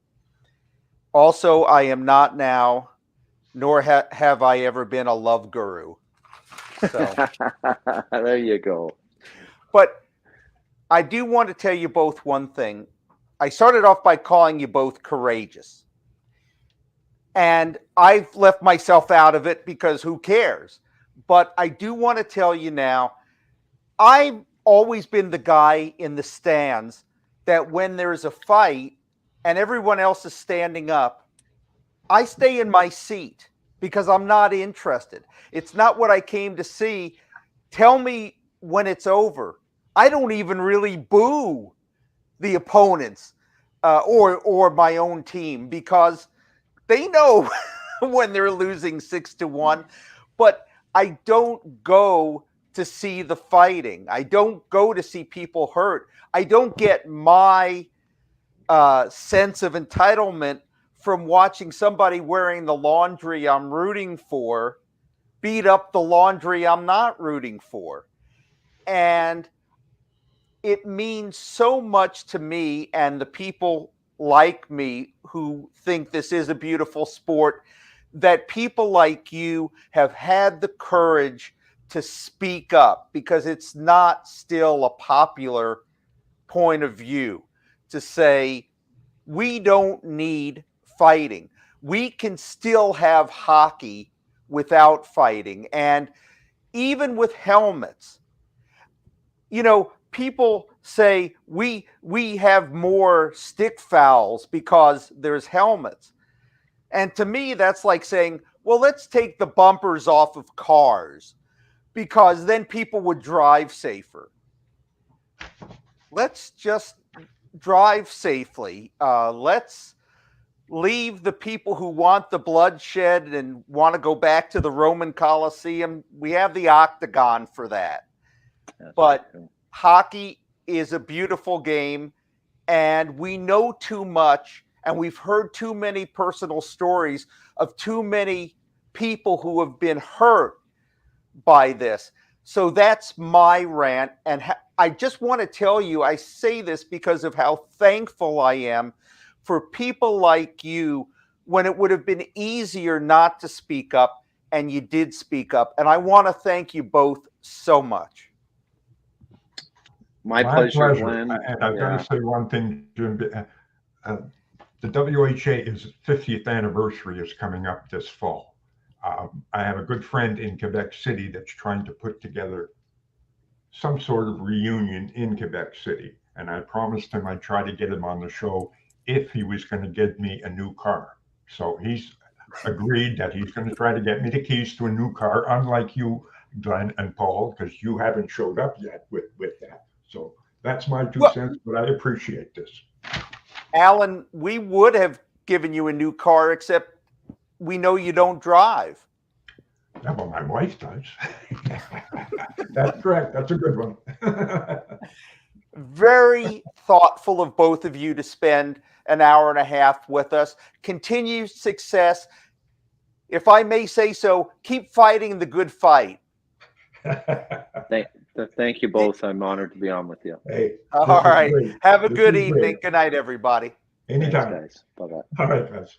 Also, I am not now, nor have I ever been a love guru. So there you go. But I do want to tell you both one thing. I started off by calling you both courageous. And I've left myself out of it because who cares? But I do want to tell you now, I've always been the guy in the stands that when there's a fight and everyone else is standing up, I stay in my seat because I'm not interested. It's not what I came to see. Tell me when it's over. I don't even really boo the opponents or my own team because they know when they're losing 6-1. But I don't go to see the fighting. I don't go to see people hurt. I don't get my sense of entitlement from watching somebody wearing the laundry I'm rooting for beat up the laundry I'm not rooting for. And it means so much to me and the people like me who think this is a beautiful sport, that people like you have had the courage to speak up, because it's not still a popular point of view to say we don't need fighting. We can still have hockey without fighting. And even with helmets, you know, people say we have more stick fouls because there's helmets. And to me, that's like saying, well, let's take the bumpers off of cars because then people would drive safer. Let's just drive safely. Let's leave the people who want the bloodshed and want to go back to the Roman Colosseum. We have the octagon for that. But hockey is a beautiful game, and we know too much, and we've heard too many personal stories of too many people who have been hurt by this. So that's my rant. And I just want to tell you, I say this because of how thankful I am for people like you, when it would have been easier not to speak up, and you did speak up. And I want to thank you both so much. My pleasure, Glenn. And I've got to say one thing, Jim. The WHA's 50th anniversary is coming up this fall. I have a good friend in Quebec City that's trying to put together some sort of reunion in Quebec City. And I promised him I'd try to get him on the show if he was going to get me a new car. So he's agreed that he's going to try to get me the keys to a new car, unlike you, Glenn and Paul, because you haven't showed up yet with that. So that's my 2 cents, but I appreciate this. Alan, we would have given you a new car, except we know you don't drive. Yeah, well, my wife does. That's correct. That's a good one. Very thoughtful of both of you to spend an hour and a half with us. Continued success. If I may say so, keep fighting the good fight. Thank you both. I'm honored to be on with you. Hey, all right. Have a good evening. Good night, everybody. Anytime. Thanks, guys. Bye-bye. All right, guys.